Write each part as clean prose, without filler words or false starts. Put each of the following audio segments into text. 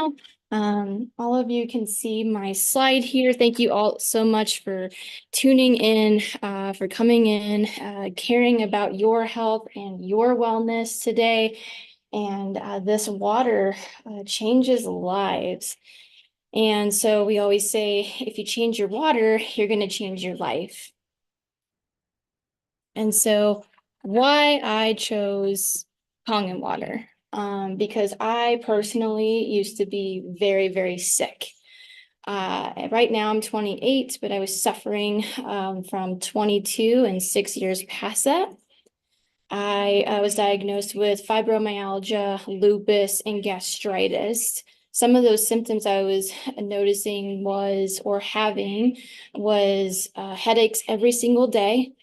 now. All of you can see my slide here. Thank you all so much for tuning in, for coming in, caring about your health and your wellness today. And this water changes lives. And so we always say, if you change your water, you're going to change your life. And so why I chose Kangen water, because I personally used to be very, very sick. Right now I'm 28, but I was suffering from 22 and 6 years past that. I was diagnosed with fibromyalgia, lupus, and gastritis. Some of those symptoms I was noticing or having was headaches every single day.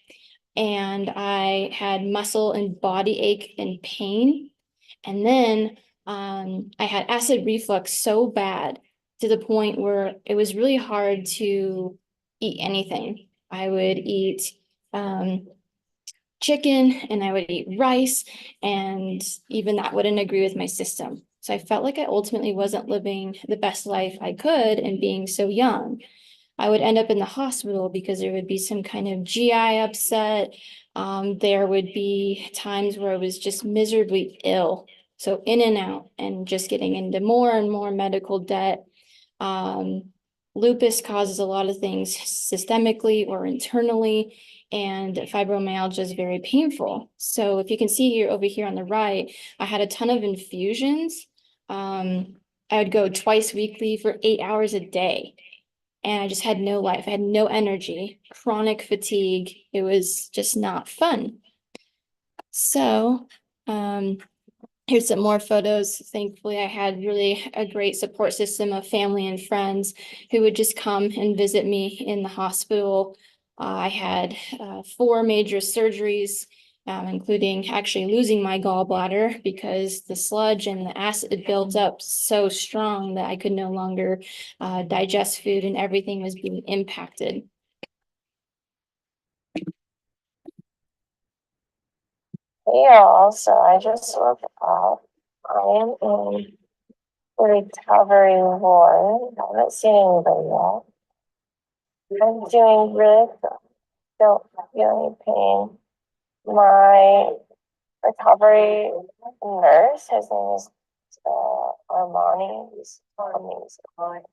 And I had muscle and body ache and pain. And then I had acid reflux so bad to the point where it was really hard to eat anything. I would eat chicken and I would eat rice, and even that wouldn't agree with my system. So I felt like I ultimately wasn't living the best life I could and being so young. I would end up in the hospital because there would be some kind of GI upset. There would be times where I was just miserably ill. So in and out and just getting into more and more medical debt. Lupus causes a lot of things systemically or internally, and fibromyalgia is very painful. So if you can see here over here on the right, I had a ton of infusions. I would go twice weekly for 8 hours a day. And I just had no life. I had no energy, chronic fatigue. It was just not fun. So, here's some more photos. Thankfully, I had really a great support system of family and friends who would just come and visit me in the hospital. I had 4 major surgeries, including actually losing my gallbladder because the sludge and the acid built up so strong that I could no longer digest food and everything was being impacted. Hey y'all, so I just woke up. I am in the recovery ward. I haven't seen anybody yet. I'm doing really good. Don't feel any pain. My recovery nurse, his name is Armani. He's amazing.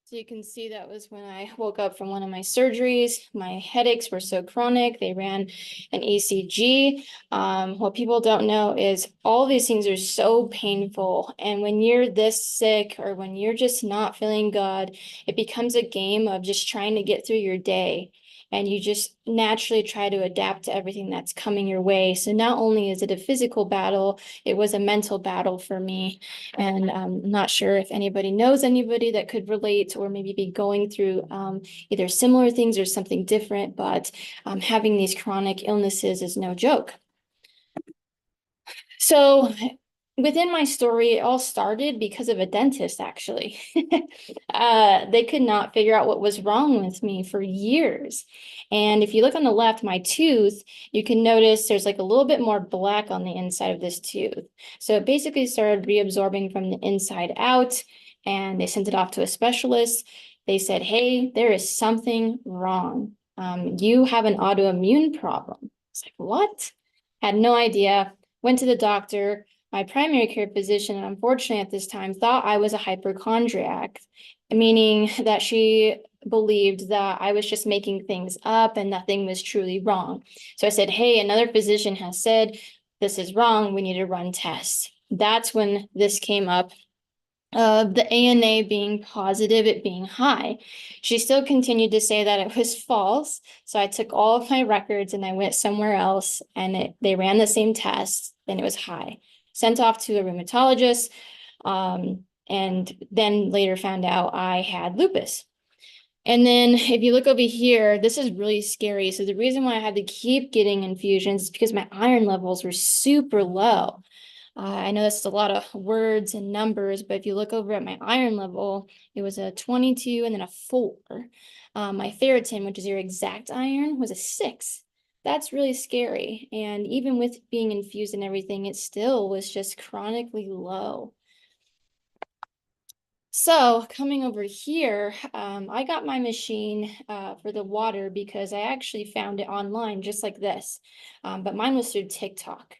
So you can see that was when I woke up from one of my surgeries. My headaches were so chronic, they ran an ECG. What people don't know is all these things are so painful. And when you're this sick or when you're just not feeling good, it becomes a game of just trying to get through your day. And you just naturally try to adapt to everything that's coming your way. So not only is it a physical battle, it was a mental battle for me. And I'm not sure if anybody knows anybody that could relate or maybe be going through either similar things or something different, but having these chronic illnesses is no joke. So within my story, it all started because of a dentist, actually. They could not figure out what was wrong with me for years. And if you look on the left, my tooth, you can notice there's like a little bit more black on the inside of this tooth. So it basically started reabsorbing from the inside out, and they sent it off to a specialist. They said, hey, there is something wrong. You have an autoimmune problem. It's like, what? Had no idea. Went to the doctor. My primary care physician, unfortunately at this time, thought I was a hypochondriac, meaning that she believed that I was just making things up and nothing was truly wrong. So I said, hey, another physician has said this is wrong. We need to run tests. That's when this came up. The ANA being positive, it being high. She still continued to say that it was false. So I took all of my records and I went somewhere else, and they ran the same test and it was high. Sent off to a rheumatologist, and then later found out I had lupus. And then if you look over here, this is really scary. So the reason why I had to keep getting infusions is because my iron levels were super low. I know that's a lot of words and numbers, but if you look over at my iron level, it was a 22 and then a 4. My ferritin, which is your exact iron, was a 6. That's really scary. And even with being infused and everything, it still was just chronically low. So coming over here, I got my machine for the water because I actually found it online just like this. But mine was through TikTok.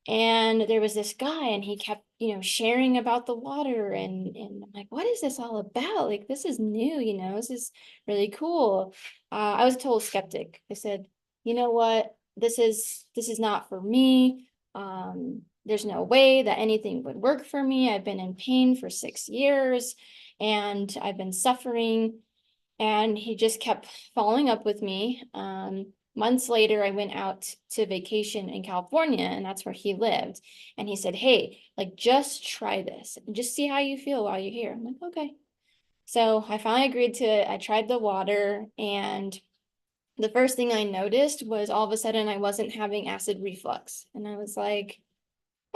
And there was this guy and he kept, sharing about the water and I'm like, what is this all about? Like, this is new, this is really cool. I was a total skeptic. I said, you know what? This is not for me. There's no way that anything would work for me. I've been in pain for 6 years and I've been suffering. And he just kept following up with me. Months later, I went out to vacation in California, and that's where he lived. And he said, hey, like, just try this and just see how you feel while you're here. I'm like, okay. So I finally agreed to it. I tried the water, and the first thing I noticed was all of a sudden I wasn't having acid reflux. And I was like,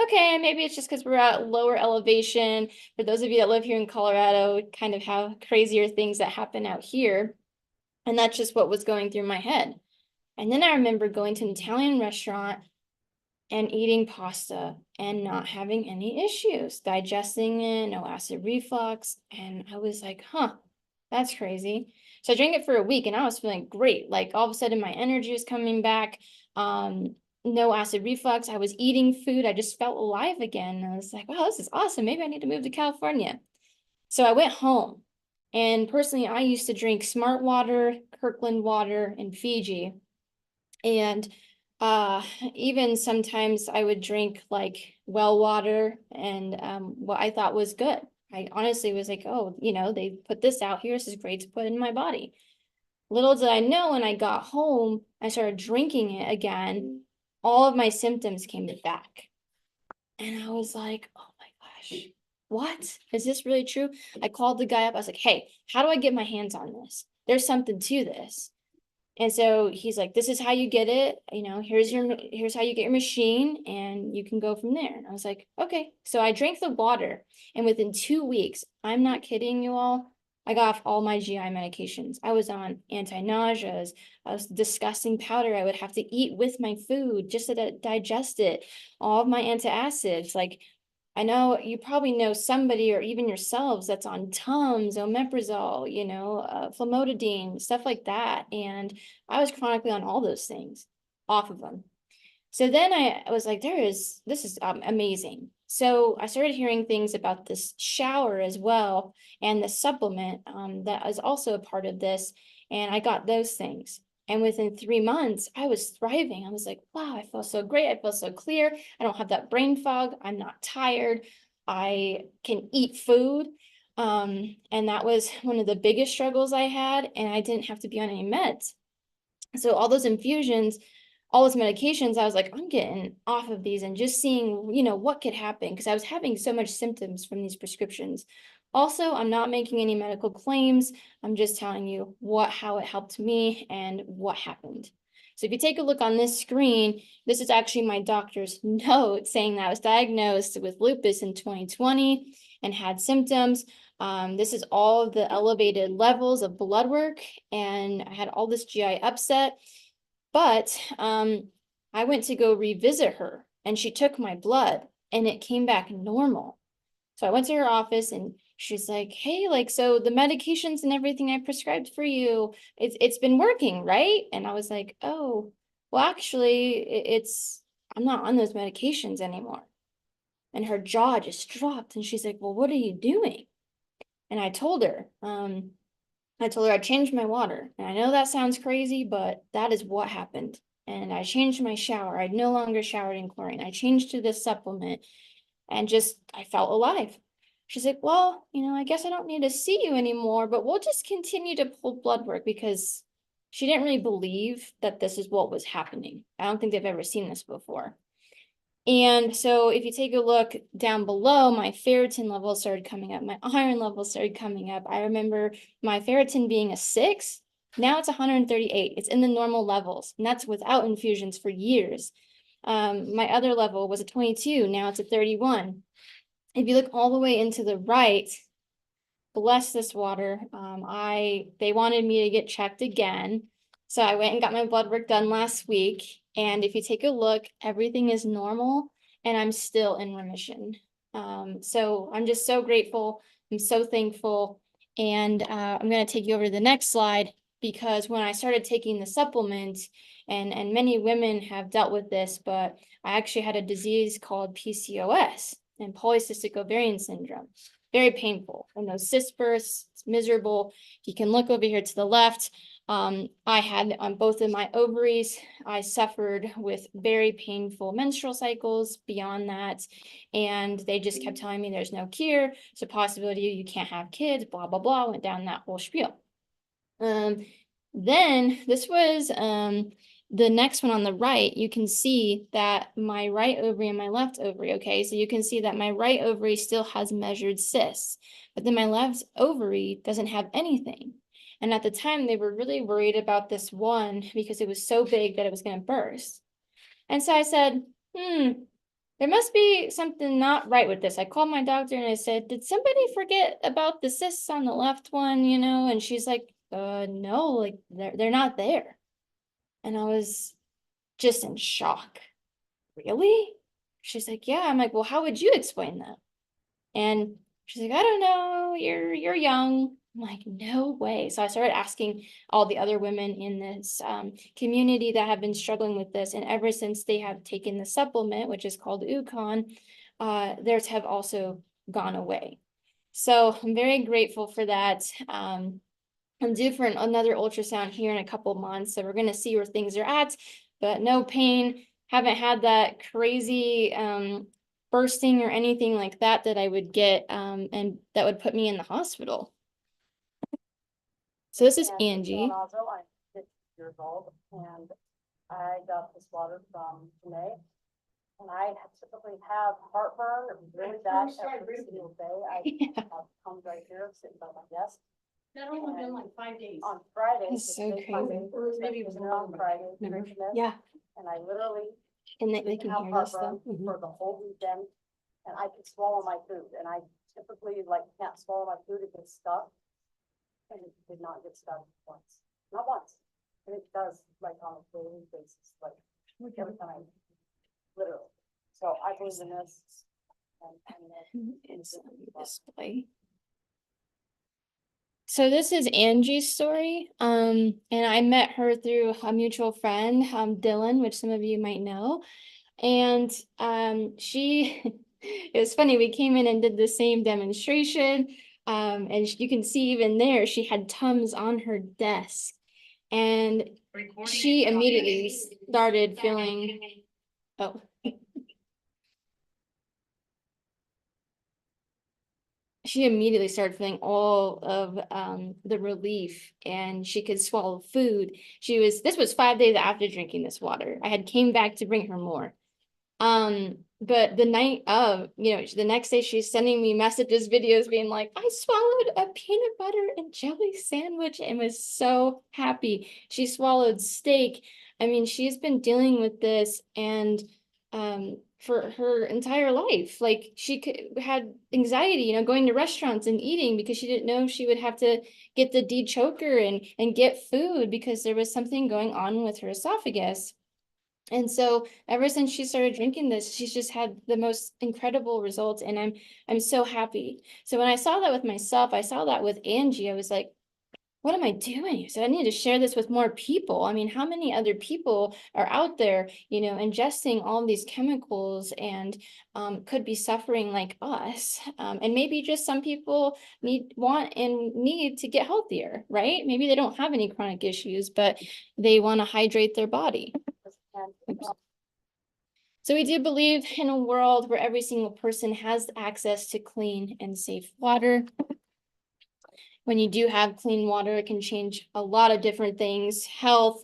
okay, maybe it's just because we're at lower elevation. For those of you that live here in Colorado, we kind of have crazier things that happen out here. And that's just what was going through my head. And then I remember going to an Italian restaurant and eating pasta and not having any issues, digesting it, no acid reflux. And I was like, huh, that's crazy. So I drank it for a week and I was feeling great. Like all of a sudden my energy was coming back. No acid reflux. I was eating food. I just felt alive again. I was like, wow, this is awesome. Maybe I need to move to California. So I went home. And personally, I used to drink Smart Water, Kirkland water, and Fiji. And uh, even sometimes I would drink like well water and what I thought was good. I honestly was like, oh, they put this out here. This is great to put in my body. Little did I know when I got home, I started drinking it again. All of my symptoms came back. And I was like, oh my gosh, what? Is this really true? I called the guy up. I was like, hey, how do I get my hands on this? There's something to this. And so he's like, this is how you get it. Here's how you get your machine and you can go from there. And I was like, okay. So I drank the water and within 2 weeks, I'm not kidding you all, I got off all my GI medications. I was on anti-nauseas. I was disgusting powder I would have to eat with my food just to digest it. All of my antacids, like I know you probably know somebody or even yourselves that's on Tums, omeprazole, famotidine, stuff like that. And I was chronically on all those things, off of them. So then I was like, this is amazing. So I started hearing things about this shower as well and the supplement that is also a part of this. And I got those things. And within 3 months, I was thriving. I was like, wow, I feel so great. I feel so clear. I don't have that brain fog. I'm not tired. I can eat food. And that was one of the biggest struggles I had. And I didn't have to be on any meds. So all those infusions, all those medications, I was like, I'm getting off of these and just seeing, what could happen because I was having so much symptoms from these prescriptions. Also, I'm not making any medical claims. I'm just telling you how it helped me and what happened. So if you take a look on this screen, this is actually my doctor's note saying that I was diagnosed with lupus in 2020 and had symptoms. This is all of the elevated levels of blood work, and I had all this GI upset. But I went to go revisit her, and she took my blood, and it came back normal. So I went to her office, and she's like, "Hey, like, so the medications and everything I prescribed for you, it's been working, right?" And I was like, "Oh, well, actually, I'm not on those medications anymore." And her jaw just dropped, and she's like, "Well, what are you doing?" And I told her I changed my water. And I know that sounds crazy, but that is what happened. And I changed my shower. I no longer showered in chlorine. I changed to this supplement and I felt alive. She's like, well, I guess I don't need to see you anymore, but we'll just continue to pull blood work because she didn't really believe that this is what was happening. I don't think they've ever seen this before. And so if you take a look down below, my ferritin levels started coming up. My iron levels started coming up. I remember my ferritin being a 6. Now it's 138. It's in the normal levels. And that's without infusions for years. My other level was a 22. Now it's a 31. If you look all the way into the right, bless this water. They wanted me to get checked again. So I went and got my blood work done last week. And if you take a look, everything is normal and I'm still in remission. So I'm just so grateful I'm so thankful. And I'm going to take you over to the next slide, because when I started taking the supplement, and many women have dealt with this, but I actually had a disease called PCOS and polycystic ovarian syndrome. Very painful. And those cyst bursts, it's miserable. You can look over here to the left. I had on both of my ovaries, I suffered with very painful menstrual cycles beyond that. And they just kept telling me there's no cure. It's a possibility you can't have kids, blah, blah, blah. Went down that whole spiel. Then this was the next one on the right. You can see that my right ovary and my left ovary, okay? So you can see that my right ovary still has measured cysts, but then my left ovary doesn't have anything. And at the time, they were really worried about this one because it was so big that it was going to burst. And so I said, there must be something not right with this. I called my doctor and I said, did somebody forget about the cysts on the left one, you know? And she's like, no, like they're not there. And I was just in shock. Really? She's like, yeah. I'm like, well, how would you explain that? And she's like, I don't know, you're young. I'm like, no way. So I started asking all the other women in this community that have been struggling with this. And ever since they have taken the supplement, which is called Ukon, theirs have also gone away. So I'm very grateful for that. I'm due for another ultrasound here in a couple months. So we're going to see where things are at, but no pain. Haven't had that crazy bursting or anything like that I would get, and that would put me in the hospital. So this is Angie. Also, I'm 50 years old, and I got this water from Janae. And I typically have heartburn really bad every single day. I have come right here, sitting by my desk. That only been like 5 days. On Friday, That's so crazy. or maybe it was on Friday. drinking this, Yeah, And I literally and they didn't can have hear this heartburn though. for the whole weekend. And I could swallow my food, and I typically like can't swallow my food, it gets stuck. And it did not get stuck once, not once. And it does like on a daily basis, like every time, literally. So I believe in this. It's on display. So this is Angie's story. And I met her through a mutual friend, Dylan, which some of you might know. And she, it was funny, we came in and did the same demonstration. And you can see even there, she had Tums on her desk. And she immediately started feeling, oh. She immediately started feeling all of the relief, and she could swallow food. This was 5 days after drinking this water. I had came back to bring her more. But the night of, the next day she's sending me messages, videos being like, I swallowed a peanut butter and jelly sandwich and was so happy. She swallowed steak. I mean, she's been dealing with this and for her entire life. Like had anxiety, going to restaurants and eating because she didn't know she would have to get the de-choker and get food because there was something going on with her esophagus. And so ever since she started drinking this, she's just had the most incredible results. And I'm so happy. So when I saw that with myself, I saw that with Angie, I was like, what am I doing? So I need to share this with more people. I mean, how many other people are out there, ingesting all these chemicals and could be suffering like us? And maybe just some people want and need to get healthier, right? Maybe they don't have any chronic issues, but they want to hydrate their body. Oops. So we do believe in a world where every single person has access to clean and safe water. When you do have clean water, it can change a lot of different things, health,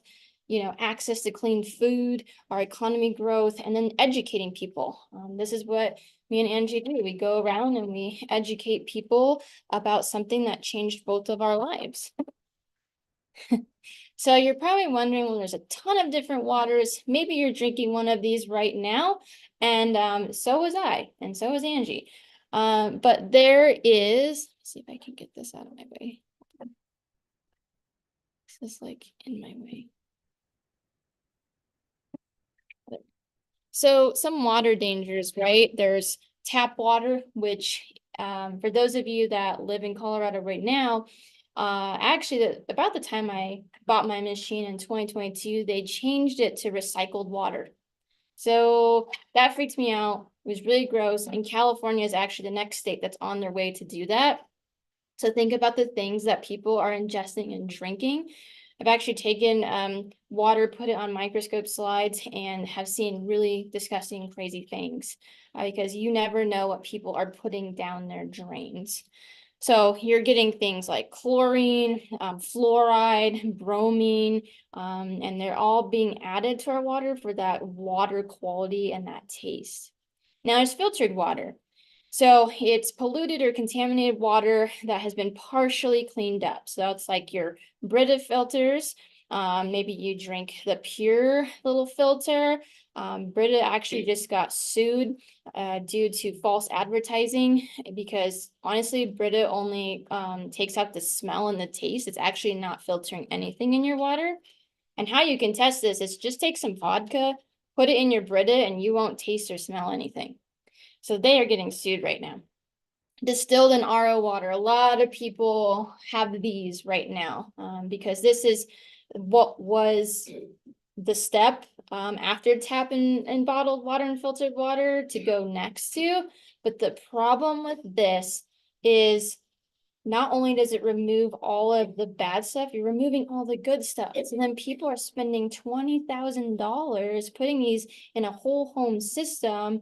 access to clean food, our economy growth, and then educating people. This is what me and Angie do. We go around and we educate people about something that changed both of our lives. So you're probably wondering, well, there's a ton of different waters. Maybe you're drinking one of these right now. And so was I, and so was Angie. But there is, let's see if I can get this out of my way. This is like in my way. So some water dangers, right? There's tap water, which For those of you that live in Colorado right now, actually, about the time I bought my machine in 2022, they changed it to recycled water. So that freaked me out. It was really gross. And California is actually the next state that's on their way to do that. So think about the things that people are ingesting and drinking. I've actually taken water, put it on microscope slides, and have seen really disgusting, crazy things because you never know what people are putting down their drains. So you're getting things like chlorine, fluoride, bromine, and they're all being added to our water for that water quality and that taste. Now there's filtered water. So it's polluted or contaminated water that has been partially cleaned up. So it's like your Brita filters. Maybe you drink the pure little filter. Brita actually just got sued due to false advertising because honestly, Brita only takes out the smell and the taste. It's actually not filtering anything in your water. And how you can test this is just take some vodka, put it in your Brita, and you won't taste or smell anything. So they are getting sued right now. Distilled and RO water. A lot of people have these right now because this is what was the step after tap and bottled water and filtered water to go next to. But the problem with this is not only does it remove all of the bad stuff, you're removing all the good stuff. And then people are spending $20,000 putting these in a whole home system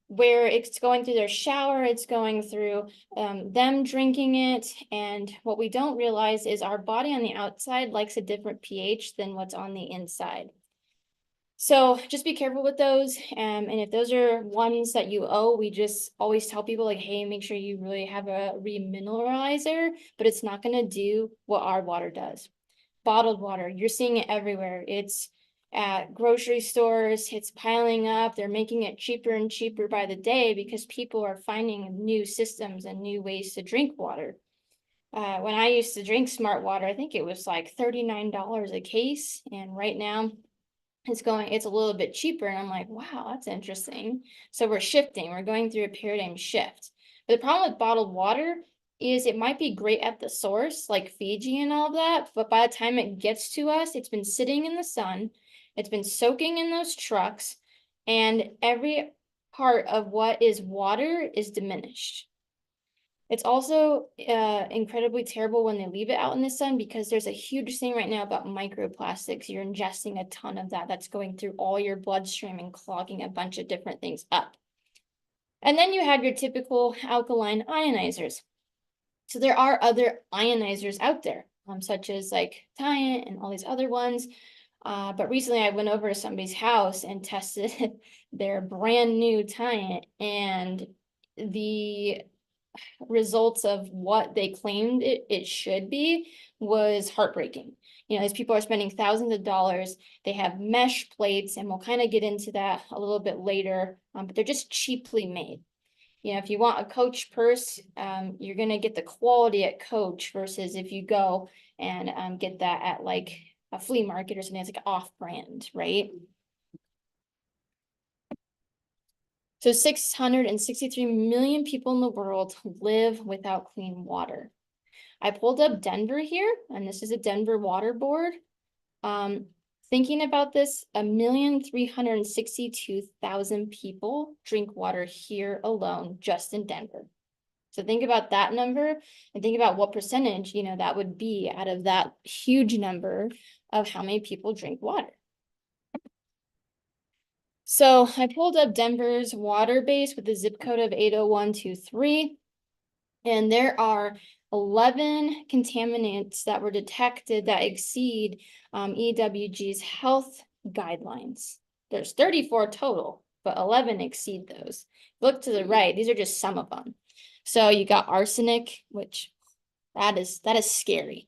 where it's going through their shower, it's going through them drinking it. And what we don't realize is our body on the outside likes a different pH than what's on the inside. So just be careful with those. And if those are ones that you owe, we just always tell people like, hey, make sure you really have a remineralizer, but it's not going to do what our water does. Bottled water, you're seeing it everywhere. It's at grocery stores, it's piling up. They're making it cheaper and cheaper by the day because people are finding new systems and new ways to drink water. When I used to drink smart water, I think it was like $39 a case. And right now, it's a little bit cheaper. And I'm like, wow, that's interesting. So we're shifting, we're going through a paradigm shift. But the problem with bottled water is it might be great at the source, like Fiji and all that, but by the time it gets to us, it's been sitting in the sun, it's been soaking in those trucks, and every part of what is water is diminished. It's also incredibly terrible when they leave it out in the sun because there's a huge thing right now about microplastics. You're ingesting a ton of that. That's going through all your bloodstream and clogging a bunch of different things up. And then you have your typical alkaline ionizers. So there are other ionizers out there, such as like Tient and all these other ones. But recently I went over to somebody's house and tested their brand new Tient, and the results of what they claimed it should be was heartbreaking. You know, these people are spending thousands of dollars. They have mesh plates, and we'll kind of get into that a little bit later, but they're just cheaply made. You know, if you want a Coach purse, you're going to get the quality at Coach versus if you go and get that at like a flea market or something that's like off-brand, right? So 663 million people in the world live without clean water. I pulled up Denver here, and this is a Denver water board. Thinking about this, 1,362,000 people drink water here alone, just in Denver. So think about that number and think about what percentage, you know, that would be out of that huge number of how many people drink water. So I pulled up Denver's water base with the zip code of 80123, and there are 11 contaminants that were detected that exceed EWG's health guidelines. There's 34 total, but 11 exceed those. Look to the right, these are just some of them. So you got arsenic, which that is scary.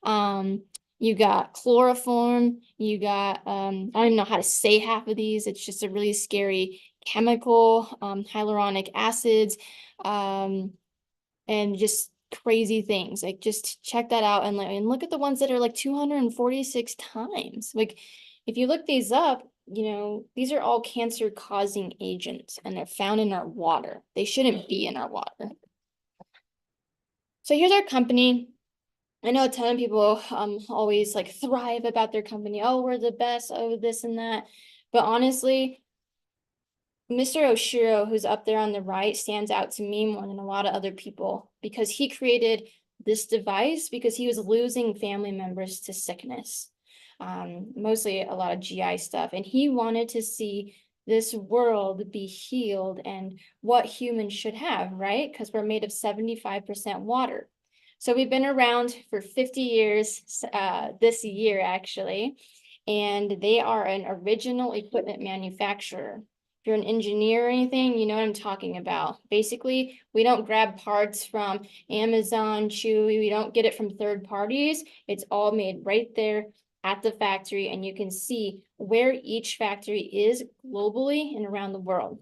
You got chloroform, you got, I don't even know how to say half of these. It's just a really scary chemical, hyaluronic acids, and just crazy things. Like just check that out and look at the ones that are like 246 times. Like if you look these up, these are all cancer causing agents and they're found in our water. They shouldn't be in our water. So here's our company. I know a ton of people always like thrive about their company. Oh, we're the best. Oh, this and that. But honestly, Mr. Oshiro, who's up there on the right, stands out to me more than a lot of other people because he created this device because he was losing family members to sickness, mostly a lot of GI stuff. And he wanted to see this world be healed and what humans should have, right? Because we're made of 75% water. So we've been around for 50 years this year, actually, and they are an original equipment manufacturer. If you're an engineer or anything, you know what I'm talking about. Basically, we don't grab parts from Amazon, Chewy, we don't get it from third parties. It's all made right there at the factory, and you can see where each factory is globally and around the world.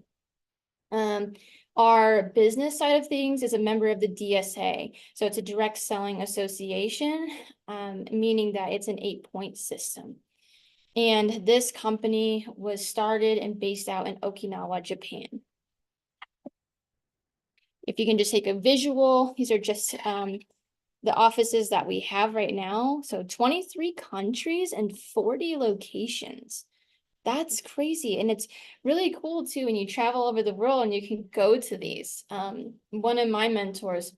Our business side of things is a member of the DSA. So it's a direct selling association, meaning that it's an 8-point system. And this company was started and based out in Okinawa, Japan. If you can just take a visual, these are just the offices that we have right now. So 23 countries and 40 locations. That's crazy. And it's really cool too when you travel over the world and you can go to these. One of my mentors,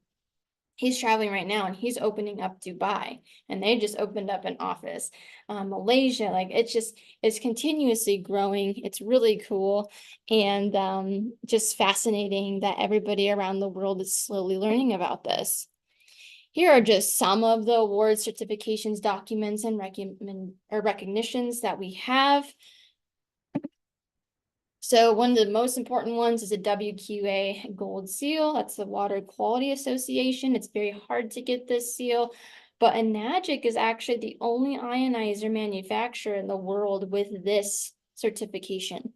he's traveling right now and he's opening up Dubai and they just opened up an office. Malaysia, like it's continuously growing. It's really cool and just fascinating that everybody around the world is slowly learning about this. Here are just some of the awards, certifications, documents, and recognitions that we have. So one of the most important ones is a WQA Gold Seal. That's the Water Quality Association. It's very hard to get this seal, but Enagic is actually the only ionizer manufacturer in the world with this certification.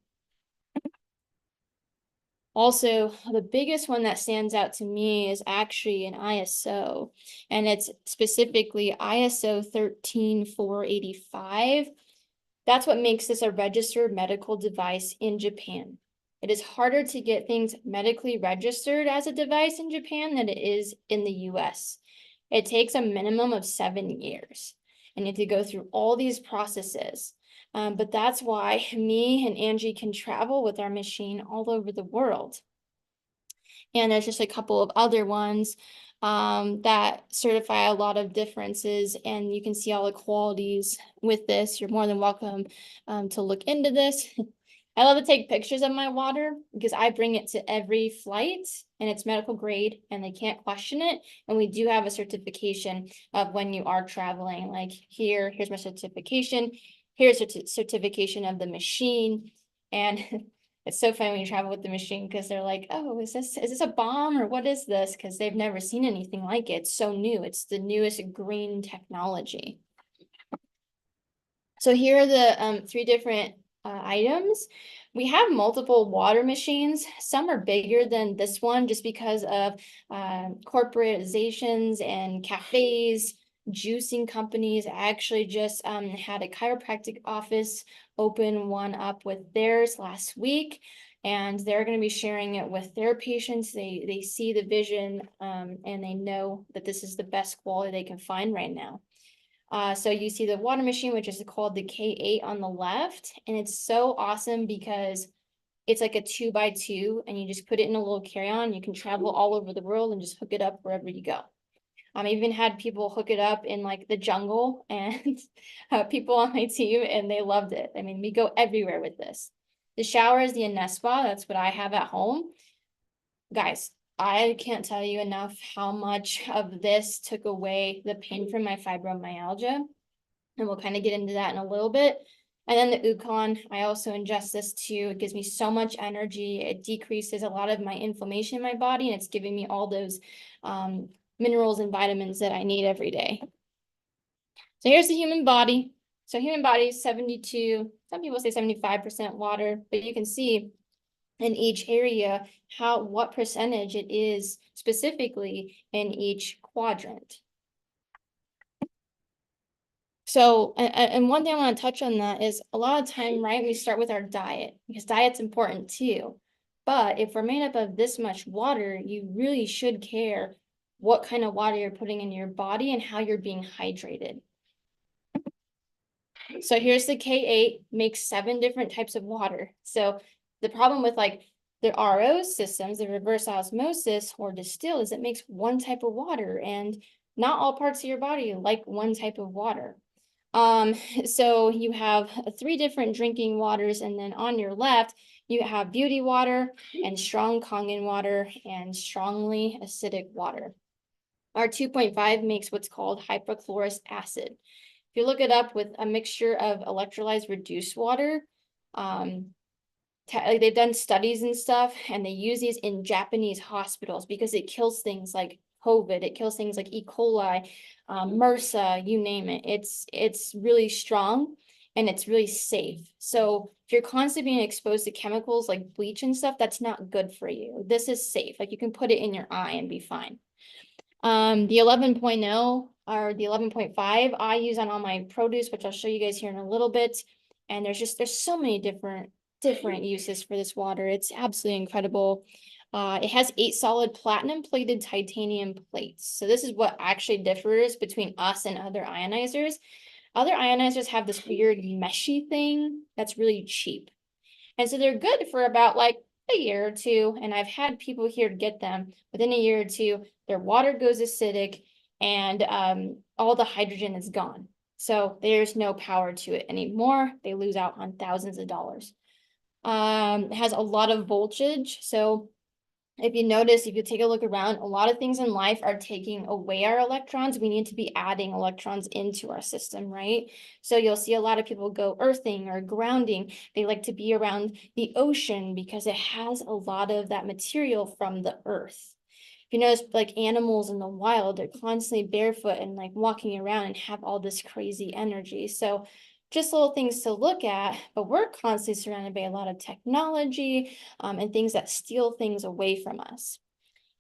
Also, the biggest one that stands out to me is actually an ISO, and it's specifically ISO 13485. That's what makes this a registered medical device in Japan. It is harder to get things medically registered as a device in Japan than it is in the US. It takes a minimum of 7 years, and you have to go through all these processes. But that's why me and Angie can travel with our machine all over the world. And there's just a couple of other ones that certify a lot of differences, and you can see all the qualities with this. You're more than welcome to look into this. I love to take pictures of my water because I bring it to every flight and it's medical grade and they can't question it. And we do have a certification of when you are traveling, like here's my certification. Here's a certification of the machine. And it's so funny when you travel with the machine because they're like, oh, is this a bomb or what is this? Because they've never seen anything like it. It's so new. It's the newest green technology. So here are the 3 different items. We have multiple water machines. Some are bigger than this one just because of corporatizations and cafes, juicing companies. I actually just had a chiropractic office open one up with theirs last week, and they're going to be sharing it with their patients. They see the vision and they know that this is the best quality they can find right now. So you see the water machine, which is called the K8 on the left. And it's so awesome because it's like a 2x2 and you just put it in a little carry-on. You can travel all over the world and just hook it up wherever you go. I even had people hook it up in like the jungle and people on my team, and they loved it. I mean, we go everywhere with this. The shower is the Anespa. That's what I have at home. Guys, I can't tell you enough how much of this took away the pain from my fibromyalgia. And we'll kind of get into that in a little bit. And then the Ukon, I also ingest this too. It gives me so much energy. It decreases a lot of my inflammation in my body, and it's giving me all those minerals and vitamins that I need every day. So here's the human body. So human body is 72, some people say 75% water, but you can see in each area what percentage it is specifically in each quadrant. So, and one thing I want to touch on that is a lot of time, right? We start with our diet because diet's important too. But if we're made up of this much water, you really should care what kind of water you're putting in your body and how you're being hydrated. So here's the K8, makes 7 different types of water. So the problem with like the RO systems, the reverse osmosis or distill, is it makes one type of water, and not all parts of your body like one type of water. So you have 3 different drinking waters, and then on your left, you have beauty water and strong Kangen water and strongly acidic water. Our 2.5 makes what's called hypochlorous acid. If you look it up with a mixture of electrolyzed reduced water, like they've done studies and stuff, and they use these in Japanese hospitals because it kills things like COVID, it kills things like E. coli, MRSA, you name it. It's really strong and it's really safe. So if you're constantly being exposed to chemicals like bleach and stuff, that's not good for you. This is safe. Like you can put it in your eye and be fine. The 11.0 or the 11.5 I use on all my produce, which I'll show you guys here in a little bit. And there's so many different uses for this water. It's absolutely incredible. It has 8 solid platinum plated titanium plates. So this is what actually differs between us and other ionizers. Other ionizers have this weird meshy thing that's really cheap. And so they're good for about like a year or two. And I've had people here get them within a year or two, their water goes acidic and all the hydrogen is gone. So there's no power to it anymore. They lose out on thousands of dollars. It has a lot of voltage. So if you notice, if you take a look around, a lot of things in life are taking away our electrons. We need to be adding electrons into our system, right? So you'll see a lot of people go earthing or grounding. They like to be around the ocean because it has a lot of that material from the earth. If you notice, like animals in the wild, they're constantly barefoot and like walking around and have all this crazy energy. So just little things to look at, but we're constantly surrounded by a lot of technology and things that steal things away from us.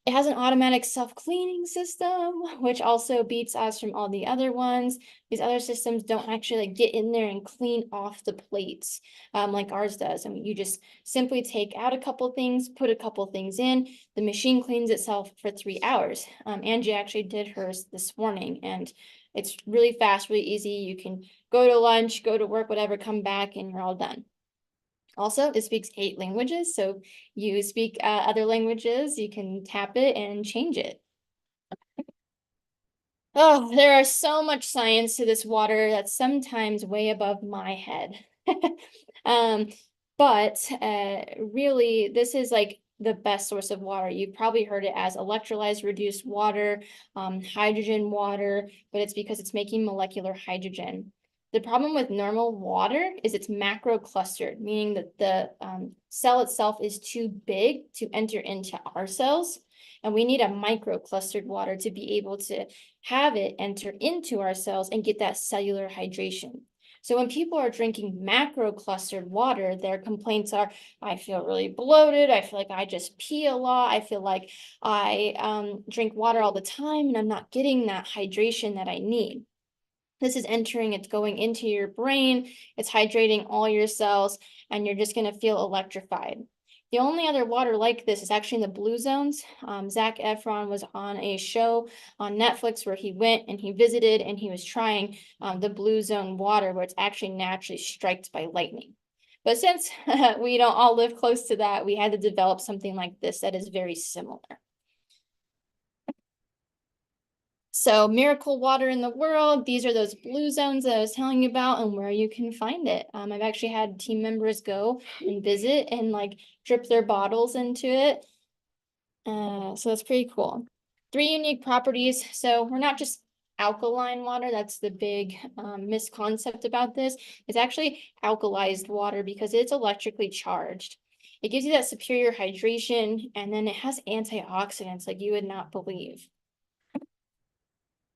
It has an automatic self-cleaning system, which also beats us from all the other ones. These other systems don't actually like get in there and clean off the plates like ours does. I mean, you just simply take out a couple things, put a couple things in, the machine cleans itself for 3 hours. Angie actually did hers this morning, and it's really fast, really easy. You can go to lunch, go to work, whatever, come back, and you're all done. Also, it speaks 8 languages, so you speak other languages, you can tap it and change it. Oh, there are so much science to this water that's sometimes way above my head. Um, but really, this is like the best source of water. You've probably heard it as electrolyzed reduced water, hydrogen water, but it's because it's making molecular hydrogen. The problem with normal water is it's macro clustered, meaning that the cell itself is too big to enter into our cells. And we need a micro clustered water to be able to have it enter into our cells and get that cellular hydration. So when people are drinking macro clustered water, their complaints are, I feel really bloated. I feel like I just pee a lot. I feel like I drink water all the time and I'm not getting that hydration that I need. This is entering, it's going into your brain, it's hydrating all your cells, and you're just going to feel electrified. The only other water like this is actually in the blue zones. Zac Efron was on a show on Netflix where he went and he visited and he was trying the blue zone water where it's actually naturally striked by lightning. But since we don't all live close to that, we had to develop something like this that is very similar. So miracle water in the world, these are those blue zones that I was telling you about and where you can find it. I've actually had team members go and visit and like drip their bottles into it. So that's pretty cool. 3 unique properties. So we're not just alkaline water. That's the big misconcept about this. It's actually alkalized water because it's electrically charged. It gives you that superior hydration, and then it has antioxidants like you would not believe.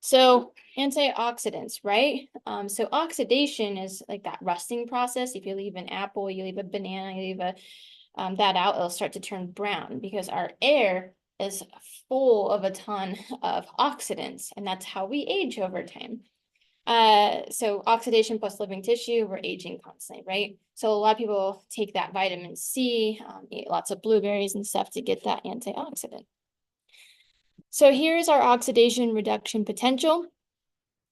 So antioxidants, right? So oxidation is like that rusting process. If you leave an apple, you leave a banana, you leave that out, it'll start to turn brown because our air is full of a ton of oxidants, and that's how we age over time. So oxidation plus living tissue, we're aging constantly, right? So a lot of people take that vitamin C, eat lots of blueberries and stuff to get that antioxidant. So here's our oxidation reduction potential.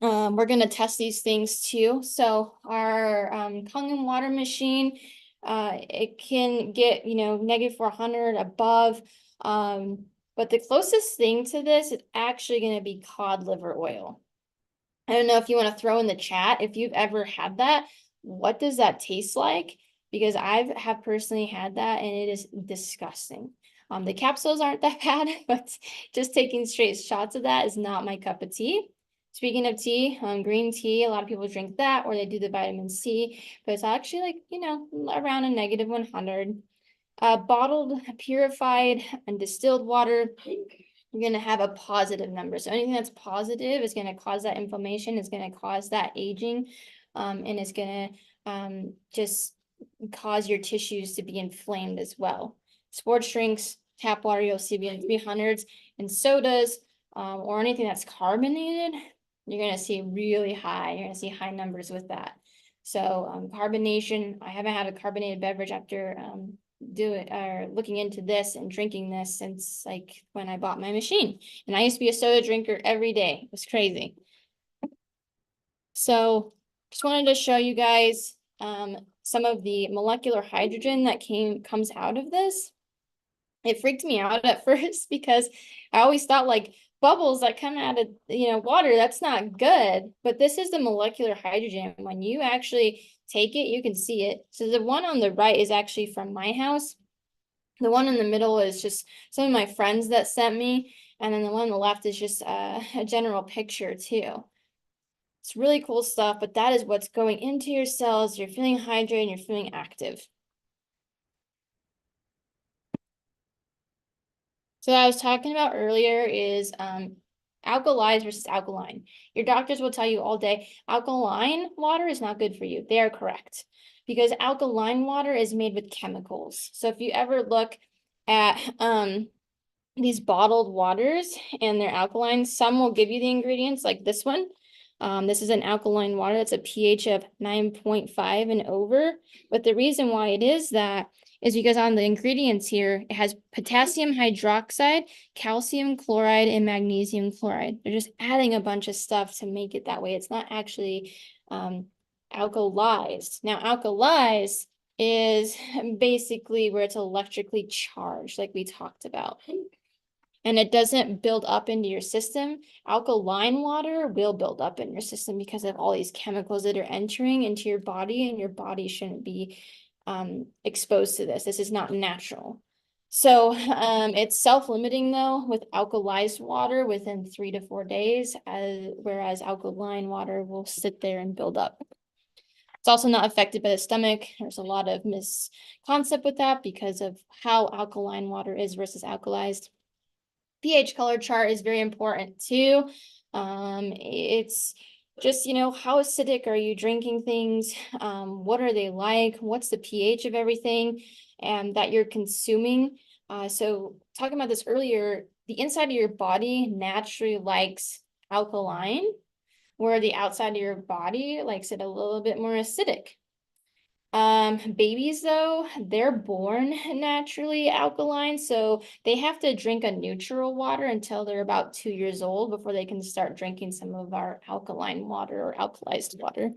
We're going to test these things too. So our Kangen water machine, it can get, negative 400 above. But the closest thing to this is actually going to be cod liver oil. I don't know if you want to throw in the chat if you've ever had that. What does that taste like? Because I have personally had that and it is disgusting. The capsules aren't that bad, but just taking straight shots of that is not my cup of tea. Speaking of tea, green tea, a lot of people drink that or they do the vitamin C, but it's actually like, around a negative 100. Bottled, purified, and distilled water, you're going to have a positive number. So anything that's positive is going to cause that inflammation, it's going to cause that aging, and it's going to just cause your tissues to be inflamed as well. Sports drinks, tap water, you'll see in 300s, and sodas, or anything that's carbonated, you're going to see really high. You're going to see high numbers with that. So carbonation, I haven't had a carbonated beverage after looking into this and drinking this since like when I bought my machine. And I used to be a soda drinker every day. It was crazy. So just wanted to show you guys some of the molecular hydrogen that comes out of this. It freaked me out at first because I always thought like bubbles that come out of water, that's not good. But this is the molecular hydrogen. When you actually take it, you can see it. So the one on the right is actually from my house. The one in the middle is just some of my friends that sent me. And then the one on the left is just a general picture too. It's really cool stuff, but that is what's going into your cells. You're feeling hydrated, you're feeling active. So I was talking about earlier is alkalized versus alkaline. Your doctors will tell you all day, alkaline water is not good for you. They are correct. Because alkaline water is made with chemicals. So if you ever look at these bottled waters and they're alkaline, some will give you the ingredients like this one. This is an alkaline water that's a pH of 9.5 and over. But the reason why it is that is because on the ingredients here, it has potassium hydroxide, calcium chloride, and magnesium chloride. They're just adding a bunch of stuff to make it that way. It's not actually alkalized. Now, alkalized is basically where it's electrically charged, like we talked about. And it doesn't build up into your system. Alkaline water will build up in your system because of all these chemicals that are entering into your body, and your body shouldn't be exposed to this. This is not natural. So it's self-limiting though with alkalized water within 3 to 4 days, whereas alkaline water will sit there and build up. It's also not affected by the stomach. There's a lot of misconcept with that because of how alkaline water is versus alkalized. pH color chart is very important too. It's just, how acidic are you drinking things? What are they like? What's the pH of everything that you're consuming? So talking about this earlier, the inside of your body naturally likes alkaline, where the outside of your body likes it a little bit more acidic. Babies though, they're born naturally alkaline, so they have to drink a neutral water until they're about 2 years old before they can start drinking some of our alkaline water or alkalized water.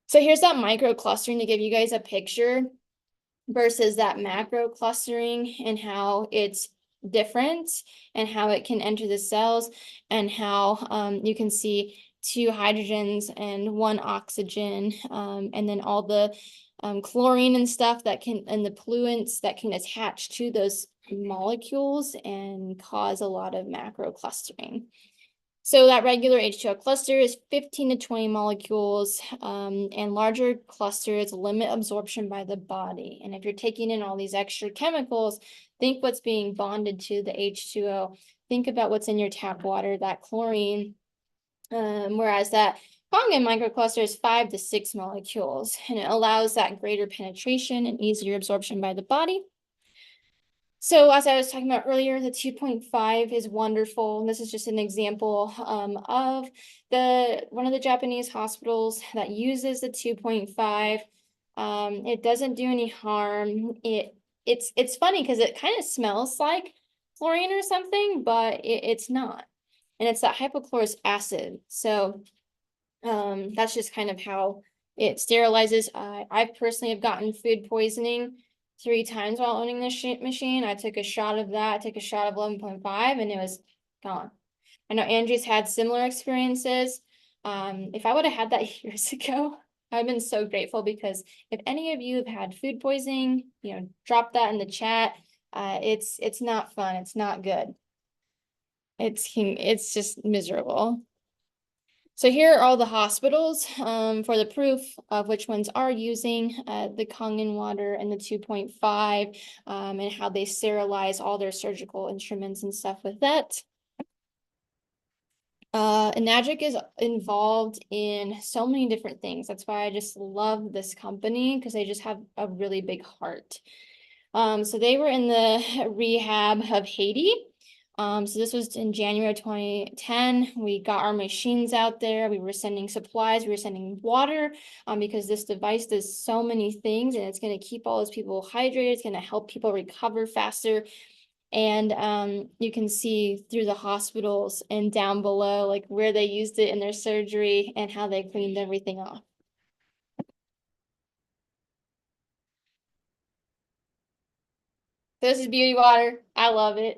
So here's that micro clustering to give you guys a picture versus that macro clustering and how it's different and how it can enter the cells and how you can see 2 hydrogens and 1 oxygen, and then all the chlorine and stuff and the pollutants that can attach to those molecules and cause a lot of macro clustering. So that regular H2O cluster is 15 to 20 molecules, and larger clusters limit absorption by the body. And if you're taking in all these extra chemicals, think what's being bonded to the H2O. Think about what's in your tap water, that chlorine. Whereas that Kangen microcluster is 5 to 6 molecules, and it allows that greater penetration and easier absorption by the body. So as I was talking about earlier, the 2.5 is wonderful. And this is just an example of one of the Japanese hospitals that uses the 2.5. It doesn't do any harm. It's funny because it kind of smells like chlorine or something, but it's not. And it's that hypochlorous acid. So that's just kind of how it sterilizes. I personally have gotten food poisoning 3 times while owning this machine. I took a shot of that, I took a shot of 11.5, and it was gone. I know Angie's had similar experiences. If I would have had that years ago, I've been so grateful, because if any of you have had food poisoning, drop that in the chat. It's not fun. It's not good. It's just miserable. So here are all the hospitals for the proof of which ones are using the Kangen water and the 2.5, and how they sterilize all their surgical instruments and stuff with that. Enagic is involved in so many different things. That's why I just love this company, because they just have a really big heart. So they were in the rehab of Haiti. So this was in January 2010. We got our machines out there. We were sending supplies. We were sending water, because this device does so many things, and it's going to keep all those people hydrated. It's going to help people recover faster. And you can see through the hospitals and down below, like where they used it in their surgery and how they cleaned everything off. This is beauty water. I love it.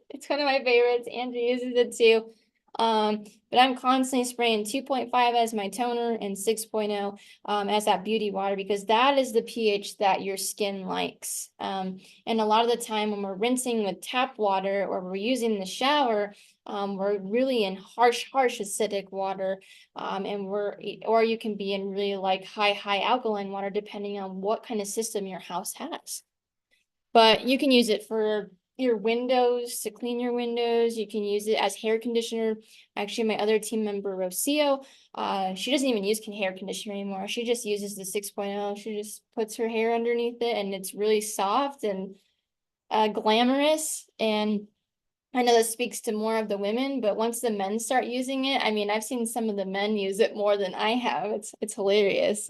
It's one of my favorites. Angie uses it too. But I'm constantly spraying 2.5 as my toner and 6.0 as that beauty water, because that is the pH that your skin likes. And a lot of the time when we're rinsing with tap water, or we're using the shower, we're really in harsh acidic water. Or you can be in really like high alkaline water, depending on what kind of system your house has. But you can use it for your windows, to clean your windows. You can use it as hair conditioner. Actually, my other team member, Rocio, she doesn't even use hair conditioner anymore. She just uses the 6.0. She just puts her hair underneath it, and it's really soft and glamorous. And I know this speaks to more of the women, but once the men start using it, I mean, I've seen some of the men use it more than I have. It's hilarious.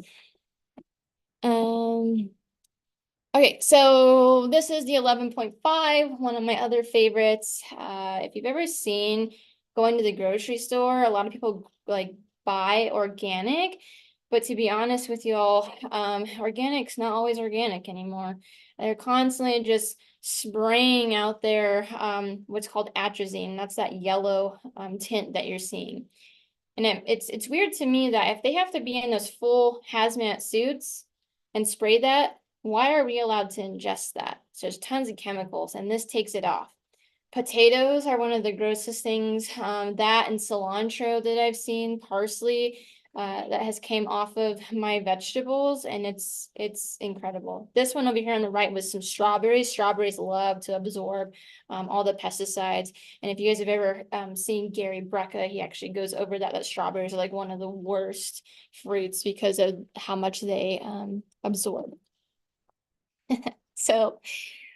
Okay, so this is the 11.5, one of my other favorites. If you've ever seen going to the grocery store, a lot of people like buy organic, but to be honest with y'all, organic's not always organic anymore. They're constantly just spraying out there what's called atrazine. That's that yellow tint that you're seeing. And it's weird to me that if they have to be in those full hazmat suits and spray that, why are we allowed to ingest that? So there's tons of chemicals, and this takes it off. Potatoes are one of the grossest things. That and cilantro that I've seen, parsley, that has came off of my vegetables, and it's incredible. This one over here on the right was some strawberries. Strawberries love to absorb all the pesticides. And if you guys have ever seen Gary Brecka, he actually goes over that strawberries are like one of the worst fruits because of how much they absorb. So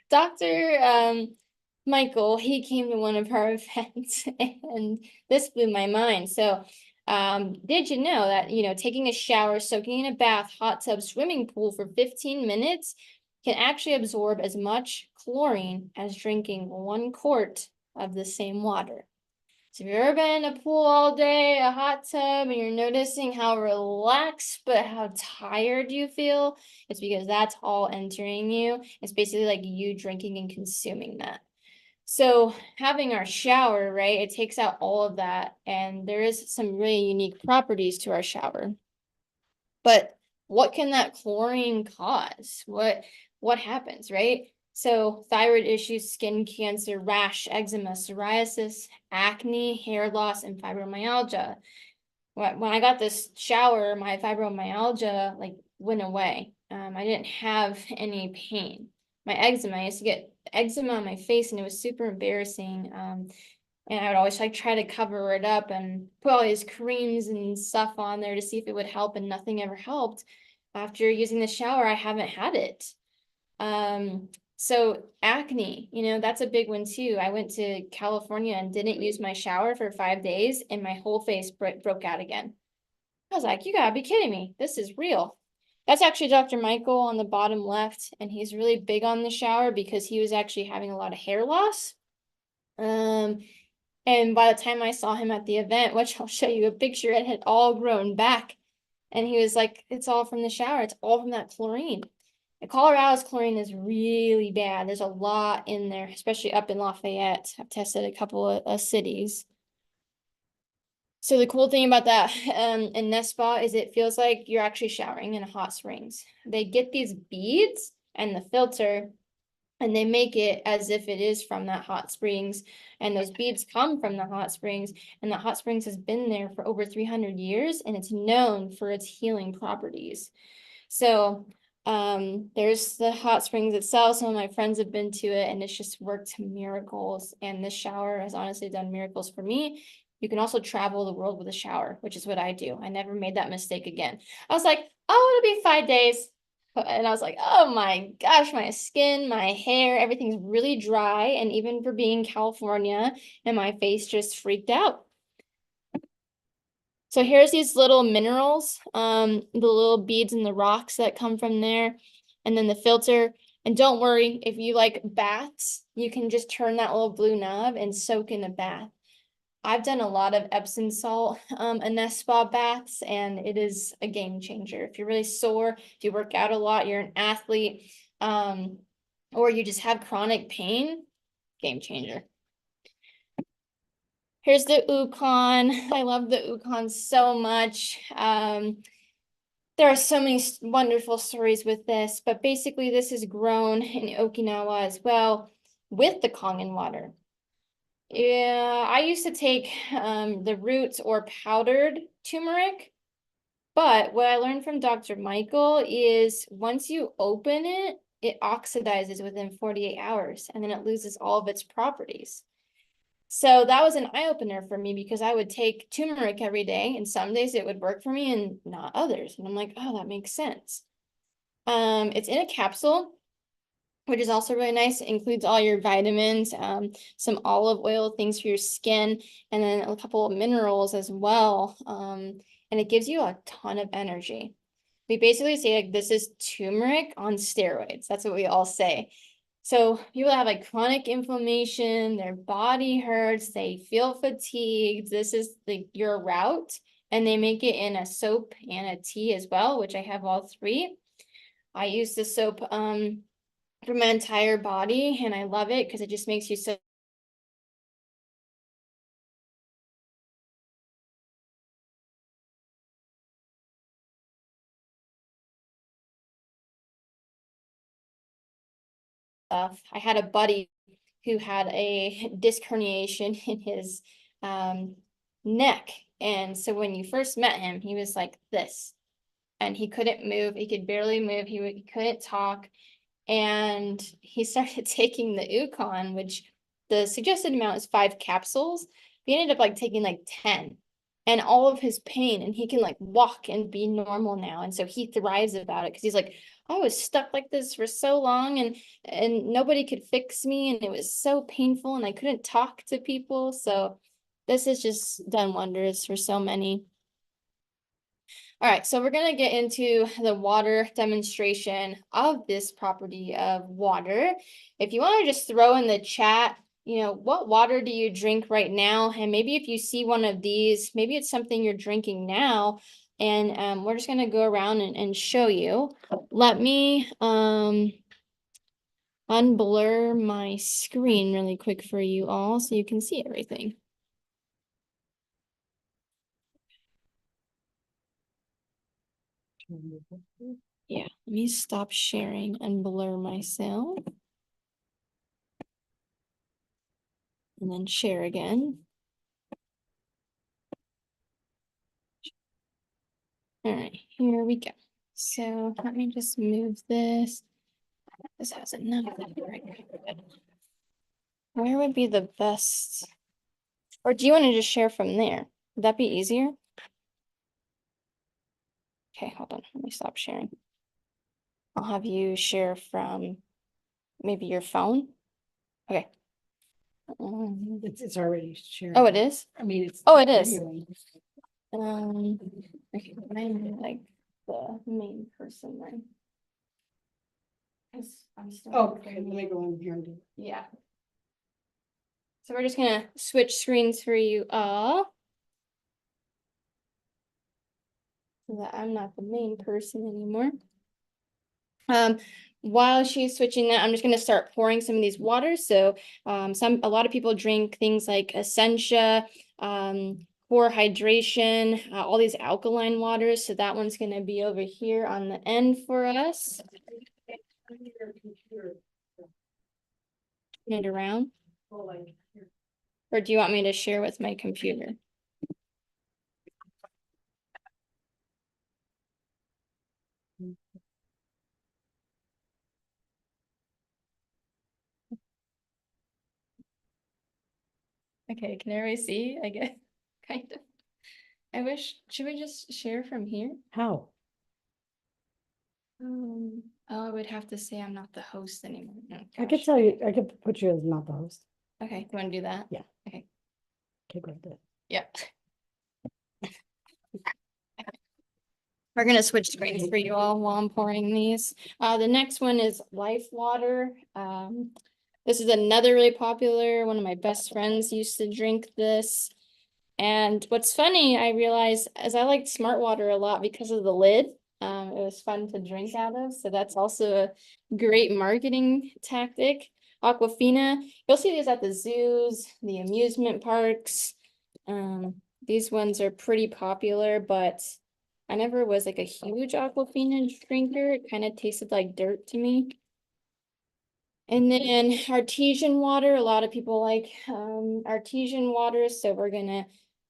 Dr. Michael, he came to one of our events, and this blew my mind. So did you know that, taking a shower, soaking in a bath, hot tub, swimming pool for 15 minutes can actually absorb as much chlorine as drinking 1 quart of the same water? So if you've ever been in a pool all day, a hot tub, and you're noticing how relaxed but how tired you feel, it's because that's all entering you. It's basically like you drinking and consuming that. So having our shower, right, it takes out all of that, and there is some really unique properties to our shower. But what can that chlorine cause? What happens, right? So thyroid issues, skin cancer, rash, eczema, psoriasis, acne, hair loss, and fibromyalgia. When I got this shower, my fibromyalgia like went away. I didn't have any pain. My eczema, I used to get eczema on my face, and it was super embarrassing. And I would always like try to cover it up and put all these creams and stuff on there to see if it would help, and nothing ever helped. After using the shower, I haven't had it. So acne, that's a big one too. I went to California and didn't use my shower for 5 days and my whole face broke out again. I was like, you gotta be kidding me. This is real. That's actually Dr. Michael on the bottom left, and he's really big on the shower because he was actually having a lot of hair loss. And by the time I saw him at the event, which I'll show you a picture, it had all grown back. And he was like, it's all from the shower. It's all from that chlorine. And Colorado's chlorine is really bad. There's a lot in there, especially up in Lafayette. I've tested a couple of cities. So the cool thing about that in Nest Spa is it feels like you're actually showering in a hot springs. They get these beads and the filter and they make it as if it is from that hot springs. And those beads come from the hot springs, and the hot springs has been there for over 300 years, and it's known for its healing properties. So there's the hot springs itself. Some of my friends have been to it, and it's just worked miracles. And this shower has honestly done miracles for me. You can also travel the world with a shower, which is what I do. I never made that mistake again. I was like, oh, it'll be 5 days. And I was like, oh my gosh, my skin, my hair, everything's really dry. And even for being in California, and my face just freaked out. So here's these little minerals, the little beads and the rocks that come from there, and then the filter. And don't worry, if you like baths, you can just turn that little blue knob and soak in a bath. I've done a lot of Epsom salt Nest Spa baths, and it is a game changer. If you're really sore, if you work out a lot, you're an athlete, or you just have chronic pain, game changer. Here's the Ukon. I love the Ukon so much. There are so many wonderful stories with this, but basically this is grown in Okinawa as well with the Kangen water. Yeah, I used to take the roots or powdered turmeric, but what I learned from Dr. Michael is once you open it, it oxidizes within 48 hours and then it loses all of its properties. So that was an eye-opener for me because I would take turmeric every day and some days it would work for me and not others. And I'm like, oh, that makes sense. It's in a capsule, which is also really nice. It includes all your vitamins, some olive oil things for your skin, and then a couple of minerals as well. And it gives you a ton of energy. We basically say like this is turmeric on steroids. That's what we all say. So people that have like chronic inflammation, their body hurts, they feel fatigued. This is your route, and they make it in a soap and a tea as well, which I have all three. I use the soap for my entire body, and I love it because it just makes you so tough. I had a buddy who had a disc herniation in his neck. And so when you first met him, he was like this, and he couldn't move. He could barely move. He couldn't talk. And he started taking the Ukon, which the suggested amount is 5 capsules. He ended up like taking like 10 and all of his pain, and he can like walk and be normal now. And so he thrives about it because he's like, I was stuck like this for so long and nobody could fix me and it was so painful and I couldn't talk to people. So this has just done wonders for so many. All right, so we're going to get into the water demonstration of this property of water. If you want to just throw in the chat, what water do you drink right now? And maybe if you see one of these, maybe it's something you're drinking now. And we're just going to go around and show you. Let me unblur my screen really quick for you all so you can see everything. Yeah, let me stop sharing and blur myself. And then share again. All right, here we go. So let me just move this. This has enough. Where would be the best? Or do you want to just share from there? Would that be easier? Okay, hold on. Let me stop sharing. I'll have you share from maybe your phone. Okay. It's already shared. Oh, it is? I mean, it's. Oh, it is. videoing. Okay, I'm like the main person then. 'Cause I'm still. Oh, okay, let me go in here and do. Yeah. So we're just gonna switch screens for you all. So that I'm not the main person anymore. While she's switching that, I'm just gonna start pouring some of these waters. So a lot of people drink things like Essentia, core hydration, all these alkaline waters. So that one's gonna be over here on the end for us. Turn it around. Or do you want me to share with my computer? Okay, can everybody see? I guess, kind of. Should we just share from here? How? Oh, I would have to say I'm not the host anymore. Oh, I could gosh. tell you, I could put you as not the host. Okay, do you want to do that? Yeah. Okay. Okay, go ahead. Yeah. We're gonna switch screens for you all while I'm pouring these. The next one is Life Water. This is another really popular, one of my best friends used to drink this. And what's funny, I realized as I liked Smart Water a lot because of the lid. It was fun to drink out of, so that's also a great marketing tactic. Aquafina, you'll see these at the zoos, the amusement parks. These ones are pretty popular, but I never was like a huge Aquafina drinker. It kind of tasted like dirt to me. And then artesian water, a lot of people like artesian water, so we're gonna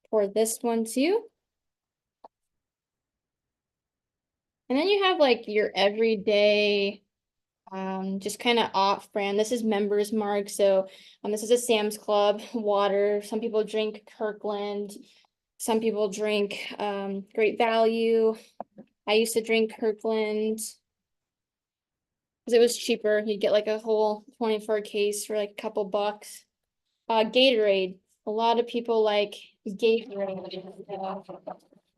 pour this one too. And then you have like your everyday, just kind of off brand. This is Members Mark, so this is a Sam's Club water. Some people drink Kirkland, some people drink Great Value. I used to drink Kirkland because it was cheaper. You'd get like a whole 24 case for like a couple bucks. Gatorade. A lot of people like Gatorade.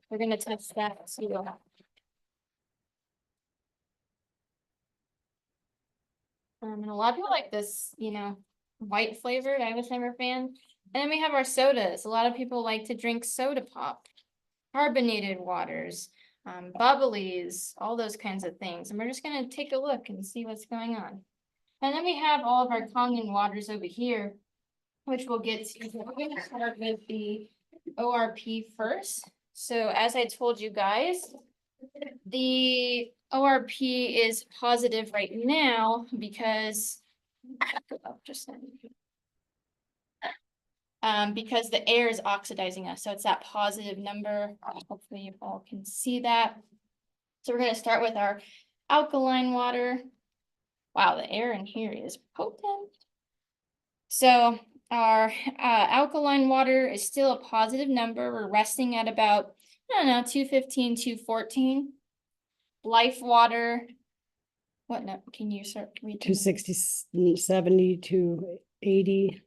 We're gonna test that too. And a lot of people like this, white flavored. I was never a fan. And then we have our sodas. A lot of people like to drink soda pop, carbonated waters, bubblies, all those kinds of things. And we're just gonna take a look and see what's going on. And then we have all of our Kangen waters over here, which we'll get to. We're gonna start with the ORP first. So as I told you guys, the ORP is positive right now because because the air is oxidizing us. So it's that positive number. Hopefully you all can see that. So we're going to start with our alkaline water. Wow, the air in here is potent. So our alkaline water is still a positive number. We're resting at about, I don't know, 215, 214. Life water. What no, can you start reading? 260, 70, 280,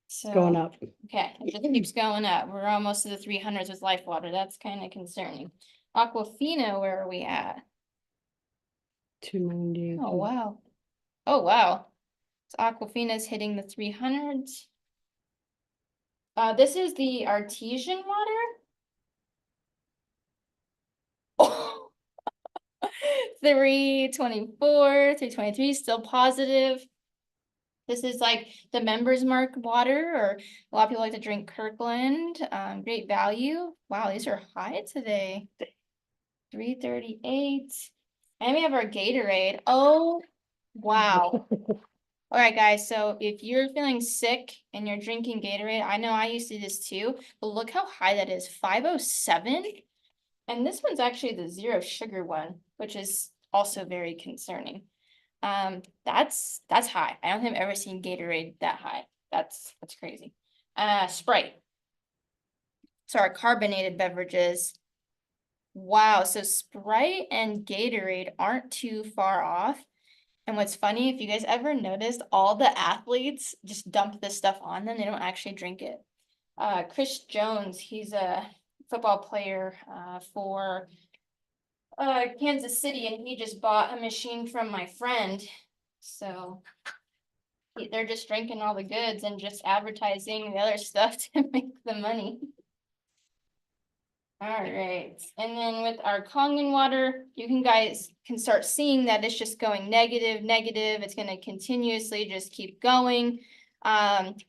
So, going up. okay, it just keeps going up. We're almost to the 300s with life water. That's kind of concerning. Aquafina, where are we at? 290. Oh, wow. Oh, wow. So Aquafina's hitting the 300s. This is the artesian water. 324, 323, still positive. This is like the Members Mark water, or a lot of people like to drink Kirkland. Great Value. Wow, these are high today. 338. And we have our Gatorade. Oh, wow. All right, guys. So if you're feeling sick and you're drinking Gatorade, I know I used to do this too, but look how high that is. 507. And this one's actually the zero sugar one, which is also very concerning. That's high. I don't think I've ever seen Gatorade that high. That's crazy. Sprite. So our carbonated beverages. Wow, so Sprite and Gatorade aren't too far off. And what's funny, if you guys ever noticed, all the athletes just dump this stuff on them. They don't actually drink it. Chris Jones, he's a football player for Kansas City, and he just bought a machine from my friend. So they're just drinking all the goods and just advertising the other stuff to make the money. All right, and then with our Kangen water, you guys can start seeing that it's just going negative, negative. It's gonna continuously just keep going.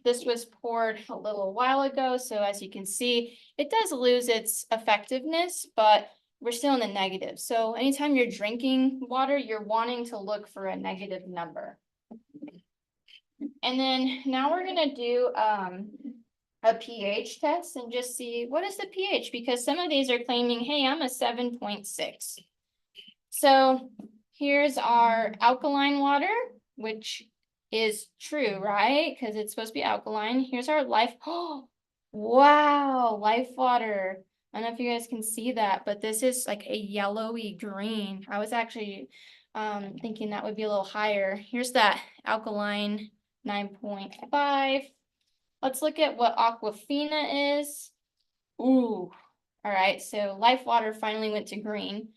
This was poured a little while ago, so as you can see, it does lose its effectiveness, but we're still in the negative. So anytime you're drinking water, you're wanting to look for a negative number. And then now we're gonna do a pH test and just see what is the pH, because some of these are claiming, hey, I'm a 7.6. So here's our alkaline water, which is true, right? Because it's supposed to be alkaline. Here's our life. Oh, wow, life water. I don't know if you guys can see that, but this is like a yellowy green. I was actually thinking that would be a little higher. Here's that alkaline 9.5. Let's look at what Aquafina is. Ooh, all right, so life water finally went to green.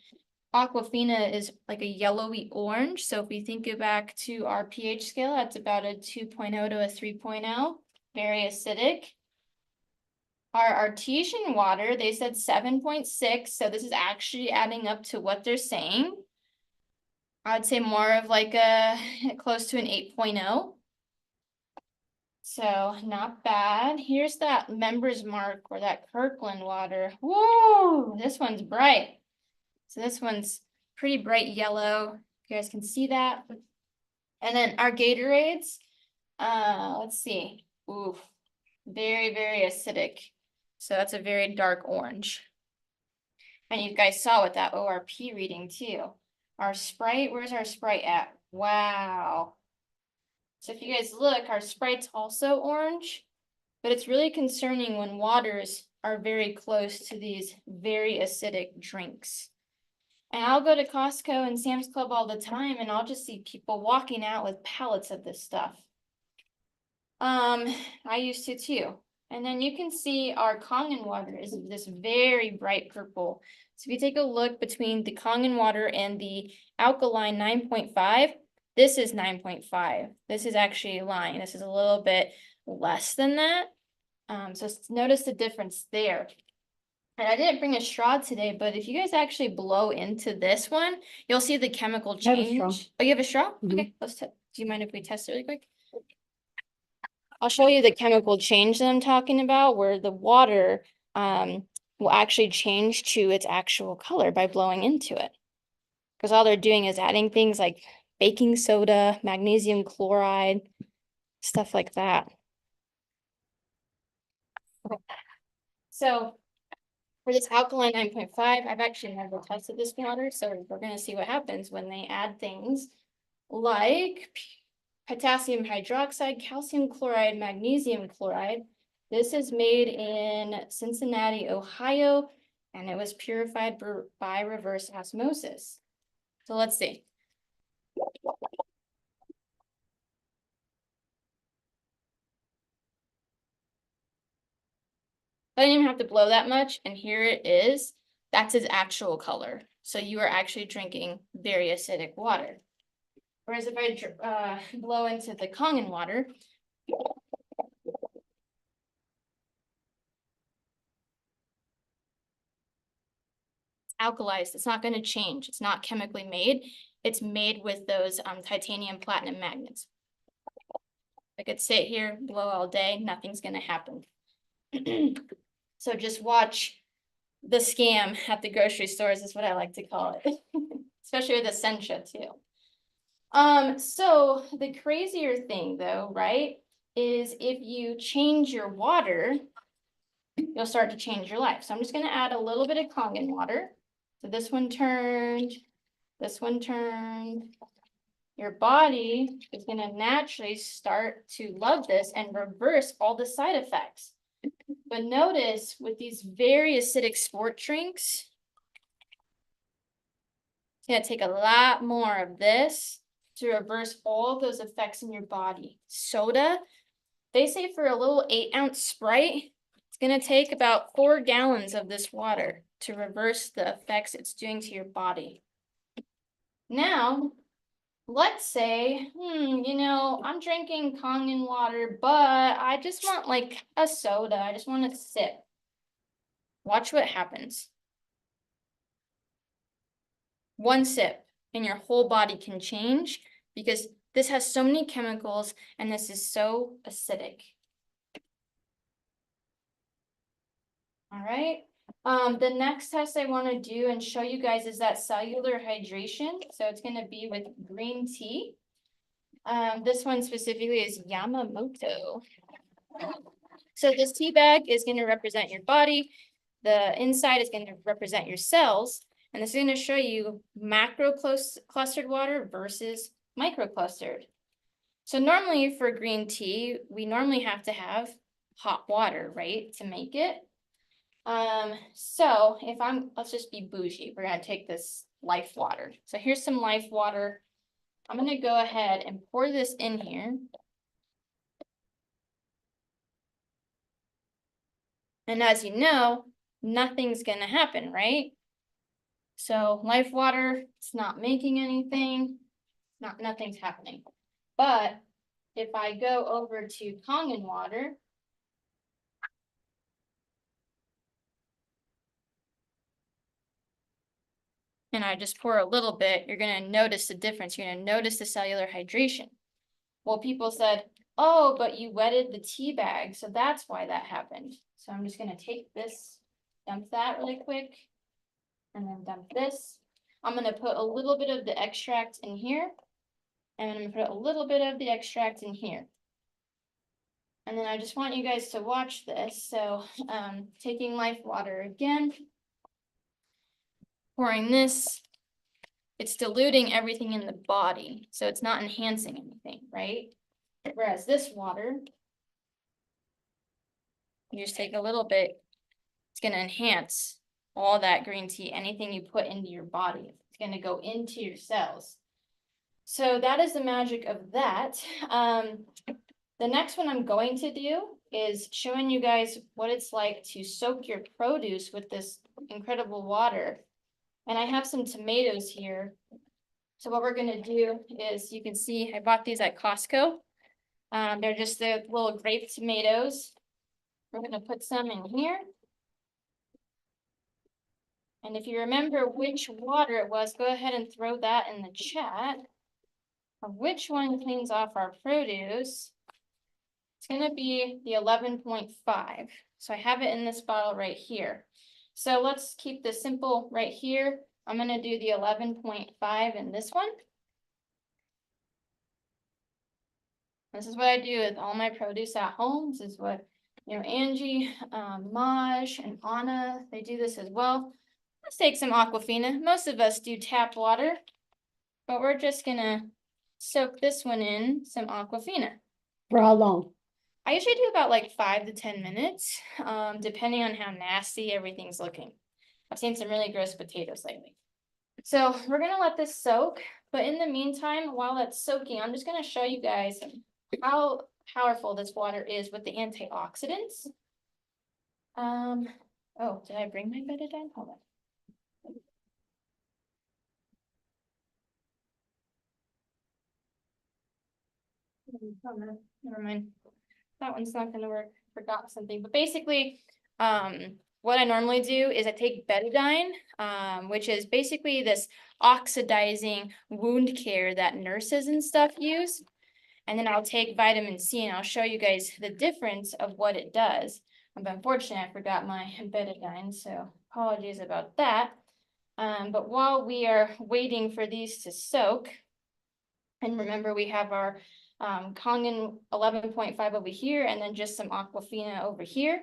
Aquafina is like a yellowy orange. So if we think it back to our pH scale, that's about a 2.0 to a 3.0, very acidic. Our artesian water, they said 7.6. So this is actually adding up to what they're saying. I would say more of like a close to an 8.0. So not bad. Here's that Members Mark or that Kirkland water. Whoa, this one's bright. So this one's pretty bright yellow. You guys can see that. And then our Gatorades, let's see. Ooh, very, very acidic. So that's a very dark orange. And you guys saw with that ORP reading too. Our Sprite, where's our Sprite at? Wow. So if you guys look, our Sprite's also orange, but it's really concerning when waters are very close to these very acidic drinks. And I'll go to Costco and Sam's Club all the time, and I'll just see people walking out with pallets of this stuff. I used to too. And then you can see our Kangen water is this very bright purple. So if you take a look between the Kangen water and the alkaline 9.5, this is 9.5. This is actually lying. This is a little bit less than that. So notice the difference there. And I didn't bring a straw today, but if you guys actually blow into this one, you'll see the chemical I have a straw. change. Oh, you have a straw? Mhm. Okay, let's do you mind if we test it really quick? I'll show you the chemical change that I'm talking about, where the water will actually change to its actual color by blowing into it. Because all they're doing is adding things like baking soda, magnesium chloride, stuff like that. Okay. So for this alkaline 9.5, I've actually never tested this water, so we're gonna see what happens when they add things like potassium hydroxide, calcium chloride, magnesium chloride. This is made in Cincinnati, Ohio, and it was purified by reverse osmosis. So let's see. I didn't even have to blow that much, and here it is. That's its actual color. So you are actually drinking very acidic water. Whereas if I blow into the Kangen water, alkalized, it's not going to change. It's not chemically made. It's made with those titanium platinum magnets. I could sit here, blow all day, nothing's going to happen. So just watch the scam at the grocery stores is what I like to call it, especially with Essentia too. So the crazier thing though, right, is if you change your water, you'll start to change your life. So I'm just going to add a little bit of Kangen water. So this one turned, this one turned. Your body is going to naturally start to love this and reverse all the side effects. But notice with these very acidic sport drinks, it's going to take a lot more of this to reverse all of those effects in your body. Soda, they say for a little 8-ounce Sprite, it's going to take about 4 gallons of this water to reverse the effects it's doing to your body. Now, let's say, I'm drinking Kangen water, but I just want like a soda. I just want to sip. Watch what happens. One sip and your whole body can change because this has so many chemicals and this is so acidic. All right. The next test I want to do and show you guys is that cellular hydration. So it's going to be with green tea. This one specifically is Yamamoto. So this tea bag is going to represent your body. The inside is going to represent your cells. And this is going to show you macro clustered water versus micro clustered. So normally for green tea, we normally have to have hot water, right, to make it. So let's just be bougie. We're going to take this life water. So here's some life water. I'm going to go ahead and pour this in here. And as you know, nothing's going to happen, right? So life water, it's not making anything, nothing's happening. But if I go over to Kangen water, and I just pour a little bit, you're going to notice the difference. You're going to notice the cellular hydration. Well, people said, oh, but you wetted the tea bag, so that's why that happened. So I'm just going to take this, dump that really quick, and then dump this. I'm going to put a little bit of the extract in here, and I'm going to put a little bit of the extract in here. And then I just want you guys to watch this. So taking life water again, pouring this, it's diluting everything in the body. So it's not enhancing anything, right? Whereas this water, you just take a little bit, it's going to enhance all that green tea, anything you put into your body. It's going to go into your cells. So that is the magic of that. The next one I'm going to do is showing you guys what it's like to soak your produce with this incredible water. And I have some tomatoes here. So what we're going to do is, you can see I bought these at Costco. They're just the little grape tomatoes. We're going to put some in here. And if you remember which water it was, go ahead and throw that in the chat of which one cleans off our produce. It's going to be the 11.5. So I have it in this bottle right here. So let's keep this simple right here. I'm going to do the 11.5 in this one. This is what I do with all my produce at home. This is what, Angie, Maj, and Anna, they do this as well. Let's take some Aquafina. Most of us do tap water, but we're just going to soak this one in some Aquafina. For how long? I usually do about like 5 to 10 minutes, depending on how nasty everything's looking. I've seen some really gross potatoes lately. So we're gonna let this soak, but in the meantime, while that's soaking, I'm just gonna show you guys how powerful this water is with the antioxidants. Oh, did I bring my betadine? Hold on. Oh, no, never mind. That one's not gonna work. Forgot something, but basically, what I normally do is I take betadine, which is basically this oxidizing wound care that nurses and stuff use. And then I'll take vitamin C and I'll show you guys the difference of what it does. But unfortunately, I forgot my betadine, so apologies about that. But while we are waiting for these to soak, and remember we have our Kangen 11.5 over here, and then just some Aquafina over here.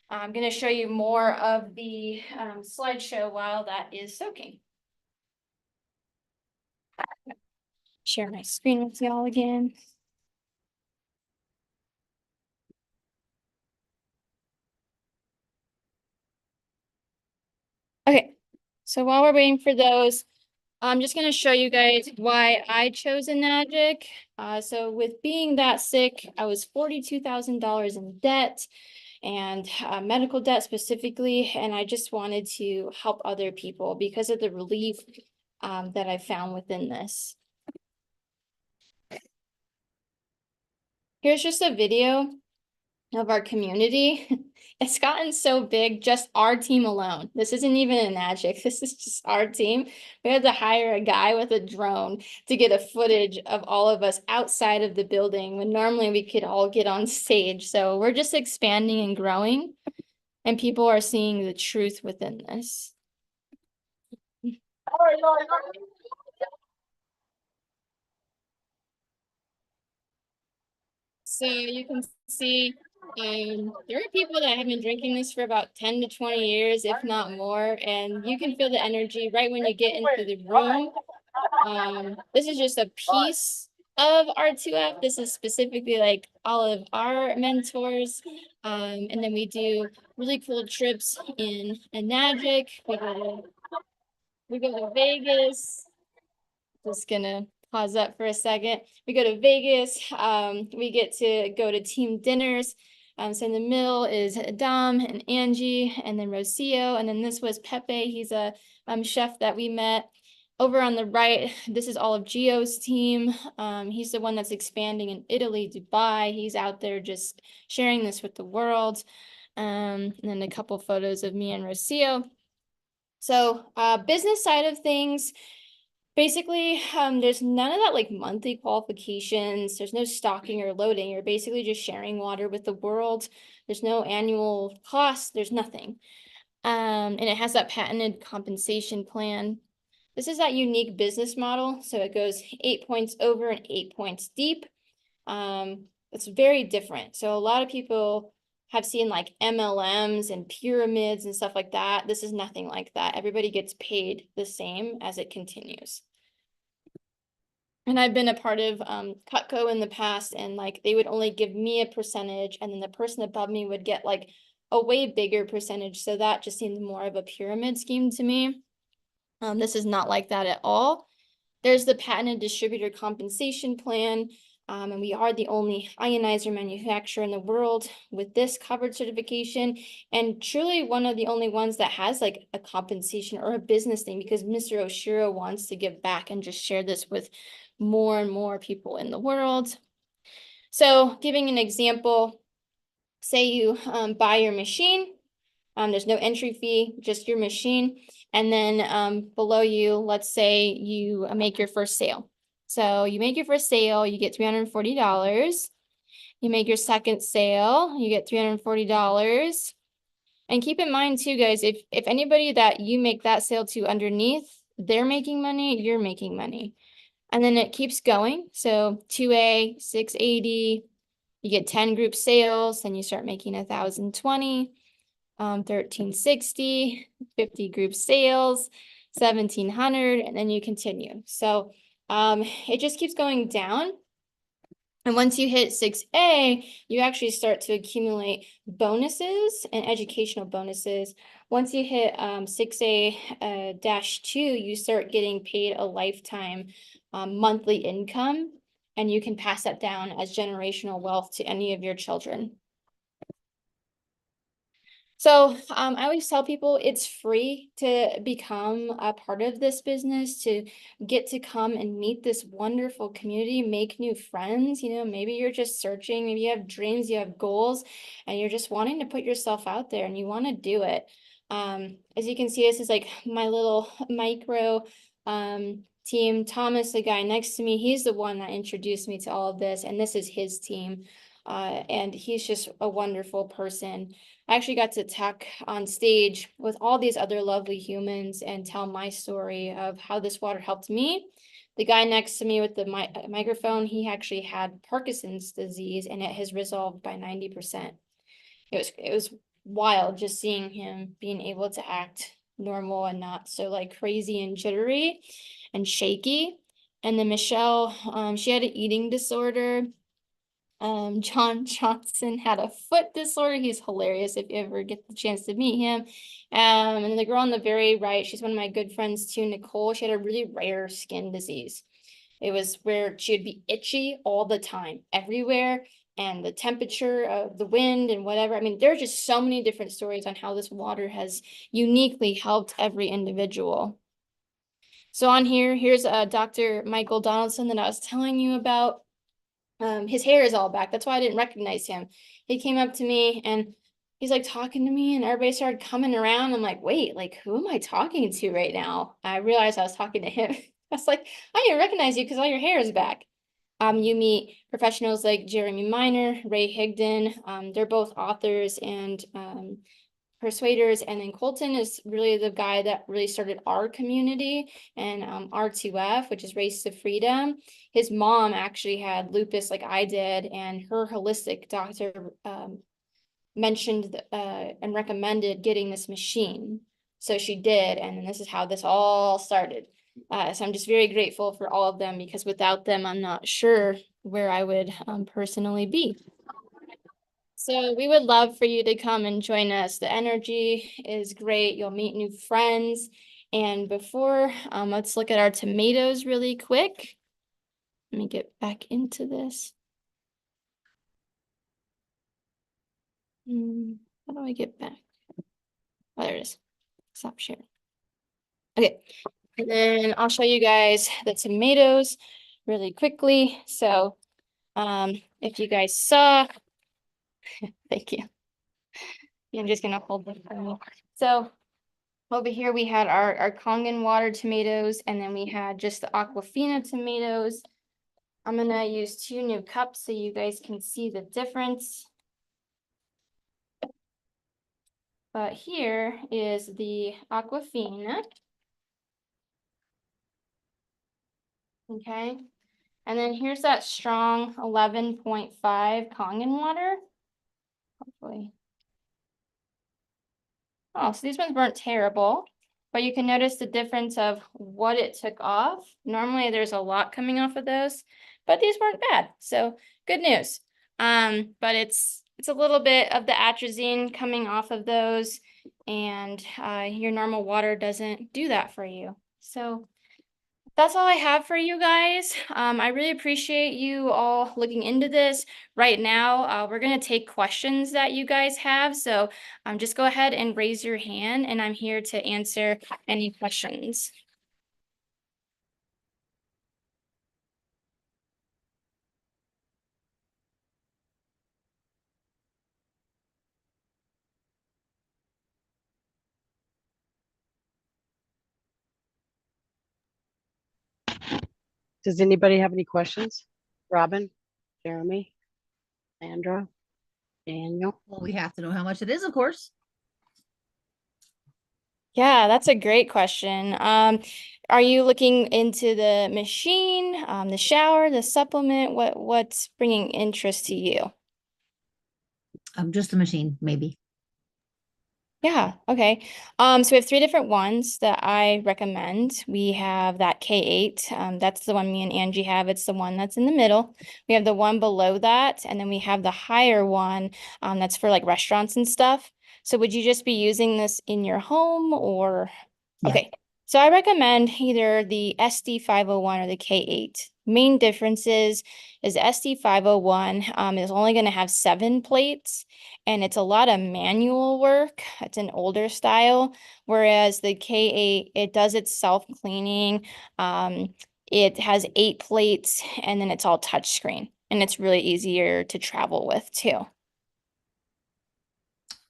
I'm going to show you more of the slideshow while that is soaking. Share my screen with y'all again. Okay, so while we're waiting for those, I'm just gonna show you guys why I chose Enagic. So with being that sick, I was $42,000 in debt and medical debt specifically, and I just wanted to help other people because of the relief that I found within this. Here's just a video of our community. It's gotten so big, just our team alone. This isn't even an Enagic. This is just our team. We had to hire a guy with a drone to get a footage of all of us outside of the building when normally we could all get on stage. So we're just expanding and growing, and people are seeing the truth within this. So you can see there are people that have been drinking this for about 10 to 20 years, if not more, and you can feel the energy right when you get into the room. This is just a piece of R2F. This is specifically like all of our mentors. And then we do really cool trips in Enagic. We go to Vegas. Just gonna pause up for a second. We go to Vegas. We get to go to team dinners. So in the middle is Dom and Angie, and then Rocio, and then this was Pepe. He's a chef that we met. Over on the right, this is all of Gio's team. He's the one that's expanding in Italy, Dubai. He's out there just sharing this with the world. And then a couple photos of me and Rocio. So business side of things, basically, there's none of that like monthly qualifications. There's no stocking or loading. You're basically just sharing water with the world. There's no annual cost. There's nothing. And it has that patented compensation plan. This is that unique business model. So it goes 8 points over and 8 points deep. It's very different. So a lot of people have seen like MLMs and pyramids and stuff like that. This is nothing like that. Everybody gets paid the same as it continues. And I've been a part of Cutco in the past, and like they would only give me a percentage, and then the person above me would get like a way bigger percentage. So that just seemed more of a pyramid scheme to me. This is not like that at all. There's the patented distributor compensation plan. And we are the only ionizer manufacturer in the world with this covered certification, and truly one of the only ones that has like a compensation or a business thing, because Mr. Oshiro wants to give back and just share this with more and more people in the world. So giving an example, say you buy your machine. There's no entry fee, just your machine. And then below you, let's say you make your first sale. So you make your first sale, you get $340. You make your second sale, you get $340. And keep in mind too, guys, if anybody that you make that sale to underneath, they're making money, you're making money. And then it keeps going. So 2A, 680, you get 10 group sales, then you start making 1,020. 1360, 50 group sales, 1700, and then you continue. So it just keeps going down. And once you hit 6A, you actually start to accumulate bonuses and educational bonuses. Once you hit 6A dash 2, you start getting paid a lifetime monthly income, and you can pass that down as generational wealth to any of your children. So I always tell people it's free to become a part of this business, to get to come and meet this wonderful community, make new friends. You know, maybe you're just searching, maybe you have dreams, you have goals, and you're just wanting to put yourself out there and you want to do it. As you can see, this is like my little micro team. Thomas, the guy next to me, he's the one that introduced me to all of this, and this is his team. And he's just a wonderful person. I actually got to talk on stage with all these other lovely humans and tell my story of how this water helped me. The guy next to me with the microphone, he actually had Parkinson's disease, and it has resolved by 90%. It was wild just seeing him being able to act normal and not so like crazy and jittery and shaky. And then Michelle, she had an eating disorder. John Johnson had a foot disorder. He's hilarious if you ever get the chance to meet him. And the girl on the very right, she's one of my good friends too, Nicole. She had a really rare skin disease. It was where she would be itchy all the time, everywhere, and the temperature of the wind and whatever. I mean, there are just so many different stories on how this water has uniquely helped every individual. So on here, here's Dr. Michael Donaldson that I was telling you about. His hair is all back. That's why I didn't recognize him. He came up to me and he's like talking to me and everybody started coming around. I'm like, wait, like who am I talking to right now? I realized I was talking to him. I was like, I didn't recognize you because all your hair is back. You meet professionals like Jeremy Miner, Ray Higdon. They're both authors and persuaders, and then Colton is really the guy that really started our community and R2F, which is Race to Freedom. His mom actually had lupus like I did, and her holistic doctor mentioned and recommended getting this machine. So she did, and this is how this all started. So I'm just very grateful for all of them, because without them, I'm not sure where I would personally be. So we would love for you to come and join us. The energy is great. You'll meet new friends. And before, let's look at our tomatoes really quick. Let me get back into this. How do I get back? Oh, there it is. Stop sharing. Okay. And then I'll show you guys the tomatoes really quickly. So if you guys saw, thank you. I'm just gonna hold them for me. So over here we had our Kangen water tomatoes, and then we had just the Aquafina tomatoes. I'm gonna use 2 new cups so you guys can see the difference. But here is the Aquafina. Okay. And then here's that strong 11.5 Kangen water. Hopefully. Oh, so these ones weren't terrible, but you can notice the difference of what it took off. Normally there's a lot coming off of those, but these weren't bad. So good news. But it's a little bit of the atrazine coming off of those, and your normal water doesn't do that for you. So that's all I have for you guys. I really appreciate you all looking into this. Right now, we're going to take questions that you guys have. So just go ahead and raise your hand, and I'm here to answer any questions. Does anybody have any questions? Robin, Jeremy, Sandra, Daniel? Well, we have to know how much it is, of course. Yeah, that's a great question. Are you looking into the machine, the shower, the supplement? What's bringing interest to you? Just a machine, maybe. Yeah, okay. So we have 3 different ones that I recommend. We have that K8. That's the one me and Angie have. It's the one that's in the middle. We have the one below that, and then we have the higher one that's for like restaurants and stuff. So would you just be using this in your home or? Yeah. Okay. So I recommend either the SD501 or the K8. Main differences is SD501 is only going to have 7 plates, and it's a lot of manual work. It's an older style, whereas the K8, it does its self-cleaning. It has 8 plates, and then it's all touchscreen, and it's really easier to travel with too.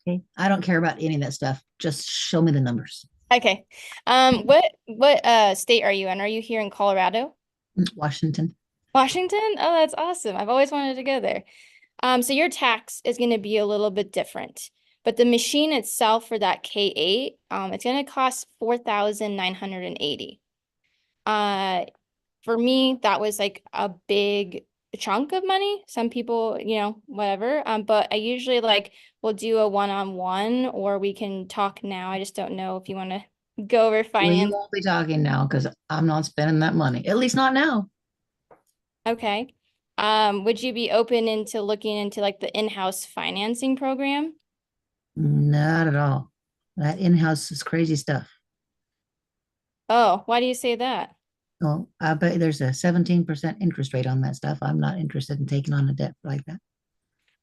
Okay. I don't care about any of that stuff. Just show me the numbers. Okay. What state are you in? Are you here in Colorado? Washington. Washington? Oh, that's awesome. I've always wanted to go there. So your tax is going to be a little bit different, but the machine itself for that K8, it's going to cost $4,980. For me, that was like a big chunk of money. Some people, whatever. But I usually we'll do a one-on-one, or we can talk now. I just don't know if you want to go over We finance. won't be talking now because I'm not spending that money. At least not now. Okay. Would you be open into looking into like the in-house financing program? Not at all. That in-house is crazy stuff. Oh, why do you say that? Well, I bet there's a 17% interest rate on that stuff. I'm not interested in taking on a debt like that.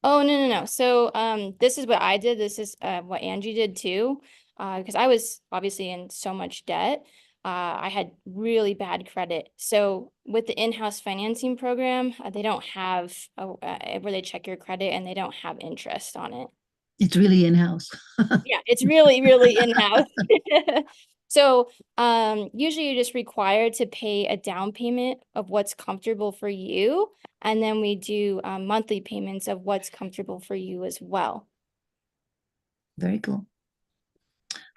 Oh, no, no, no. So, this is what I did. This is what Angie did too. Because I was obviously in so much debt. I had really bad credit. So with the in-house financing program, they don't have where they check your credit and they don't have interest on it. It's really in-house. Yeah, it's really, really in-house. So, usually you're just required to pay a down payment of what's comfortable for you. And then we do monthly payments of what's comfortable for you as well. Very cool.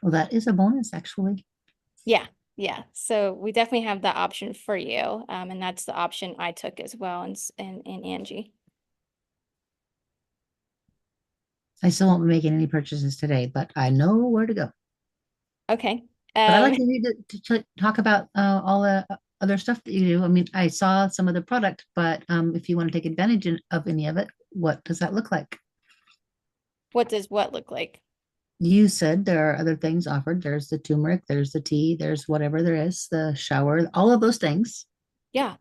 Well, that is a bonus, actually. Yeah, yeah. So we definitely have that option for you. And that's the option I took as well and Angie. I still won't be making any purchases today, but I know where to go. Okay. But I'd Um, like to hear you talk about all the other stuff that you do. I mean, I saw some of the product, but if you want to take advantage of any of it, what does that look like? what does what look like? You said there are other things offered. There's the turmeric, there's the tea, there's whatever there is, the shower, all of those things. Yeah.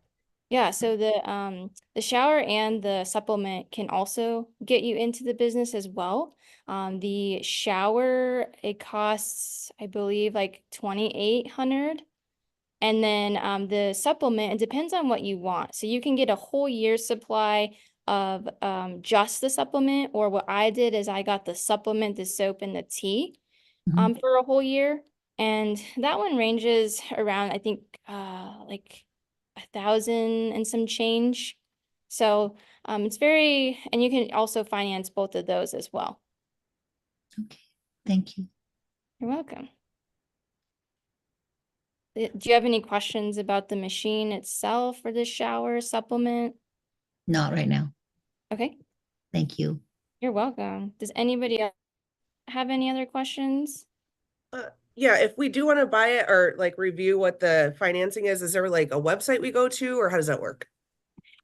Yeah, so the shower and the supplement can also get you into the business as well. The shower, it costs, I believe, like 2,800. And then the supplement, it depends on what you want. So you can get a whole year's supply of just the supplement, or what I did is I got the supplement, the soap, and the tea Mhm. for a whole year. And that one ranges around, I think, like 1,000 and some change. So it's very, and you can also finance both of those as well. Okay, thank you. You're welcome. Do you have any questions about the machine itself or the shower supplement? Not right now. Okay, Thank you. you're welcome. Does anybody else have any other questions? Yeah, if we do want to buy it or like review what the financing is there like a website we go to or how does that work?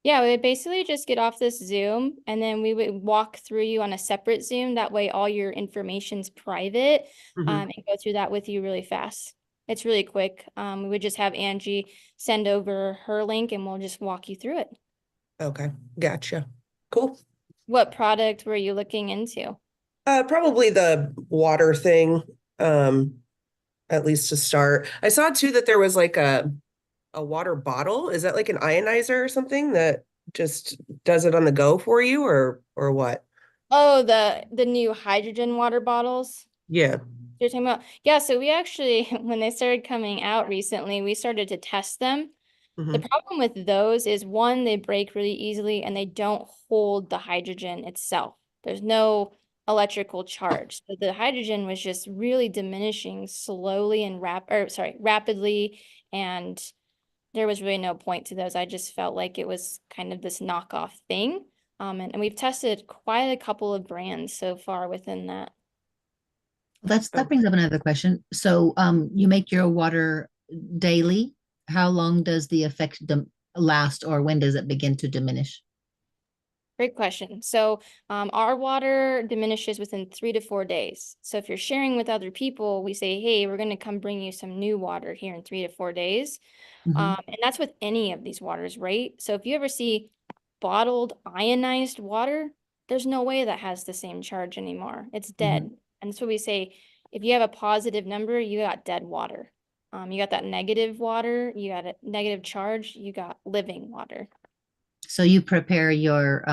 Yeah, we would basically just get off this Zoom and then we would walk through you on a separate Zoom. That way all your information's private Mhm. and go through that with you really fast. It's really quick. We would just have Angie send over her link and we'll just walk you through it. Okay, gotcha. Cool. What product were you looking into? Probably the water thing, at least to start. I saw too that there was like a water bottle. Is that like an ionizer or something that just does it on the go for you or what? Oh, the new hydrogen water bottles Yeah. you're talking about? Yeah, so we actually, when they started coming out recently, we started to test them. The Mhm. problem with those is one, they break really easily and they don't hold the hydrogen itself. There's no electrical charge. So the hydrogen was just really diminishing slowly and rapidly. And there was really no point to those. I just felt like it was kind of this knockoff thing. And we've tested quite a couple of brands so far within that. That brings up another question. So, you make your water daily. How long does the effect last, or when does it begin to diminish? Great question. So our water diminishes within 3 to 4 days. So if you're sharing with other people, we say, hey, we're going to come bring you some new water here in 3 to 4 days. Mhm. And that's with any of these waters, right? So if you ever see bottled ionized water, there's no way that has the same charge anymore. It's dead. Mhm. And that's what we say, if you have a positive number, you got dead water. You got that negative water, you got a negative charge, you got living water. So you prepare your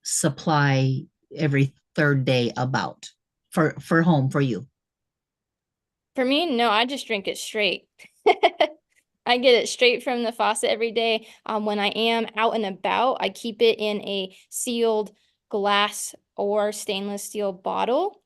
supply every third day about for home for you. For me, no, I just drink it straight. I get it straight from the faucet every day. When I am out and about, I keep it in a sealed glass or stainless steel bottle.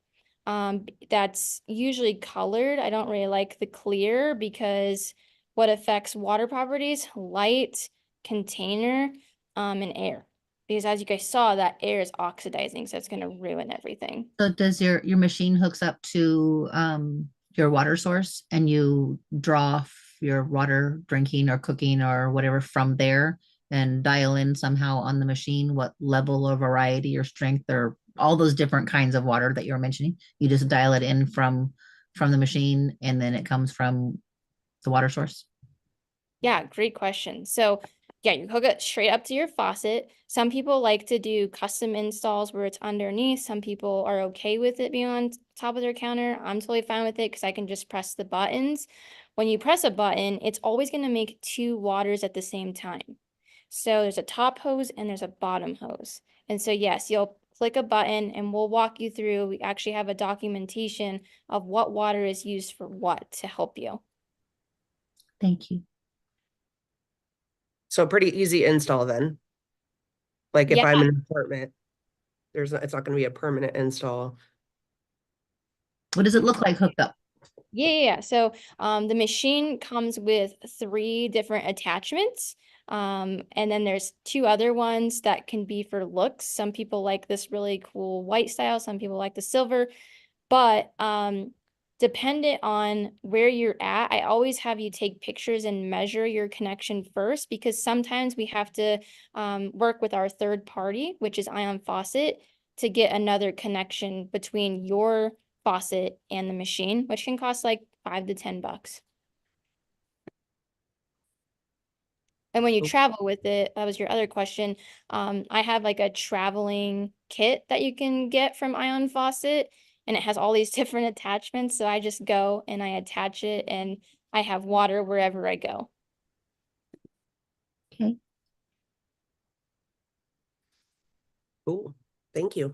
That's usually colored. I don't really like the clear because what affects water properties, light, container, and air. Because as you guys saw, that air is oxidizing, so it's going to ruin everything. So does your machine hooks up to your water source and you draw your water drinking or cooking or whatever from there? and dial in somehow on the machine what level or variety or strength or all those different kinds of water that you're mentioning. You just dial it in from the machine and then it comes from the water source. Yeah, great question. So, yeah, you hook it straight up to your faucet. Some people like to do custom installs where it's underneath. Some people are okay with it being on top of their counter. I'm totally fine with it because I can just press the buttons. When you press a button, it's always going to make two waters at the same time. So there's a top hose and there's a bottom hose. And so, yes, you'll click a button and we'll walk you through. We actually have a documentation of what water is used for what to help you. Thank you. So pretty easy install then. Like if Yeah. I'm in an apartment, it's not going to be a permanent install. What does it look like hooked up? Yeah. So the machine comes with 3 different attachments. And then there's 2 other ones that can be for looks. Some people like this really cool white style, some people like the silver. But dependent on where you're at, I always have you take pictures and measure your connection first because sometimes we have to work with our third party, which is Ion Faucet, to get another connection between your faucet and the machine, which can cost like $5 to $10. And when you travel with it, that was your other question. I have like a traveling kit that you can get from Ion Faucet, and it has all these different attachments. So I just go and I attach it, and I have water wherever I go. Okay. Cool. Thank you.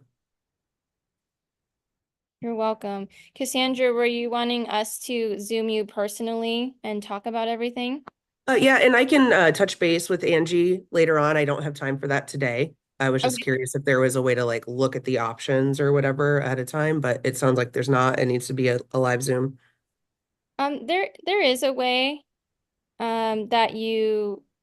You're welcome. Cassandra, were you wanting us to Zoom you personally and talk about everything? Yeah, and I can touch base with Angie later on. I don't have time for that today. I was just Okay. curious if there was a way to like look at the options or whatever at a time, but it sounds like there's not. It needs to be a live Zoom. There is a way that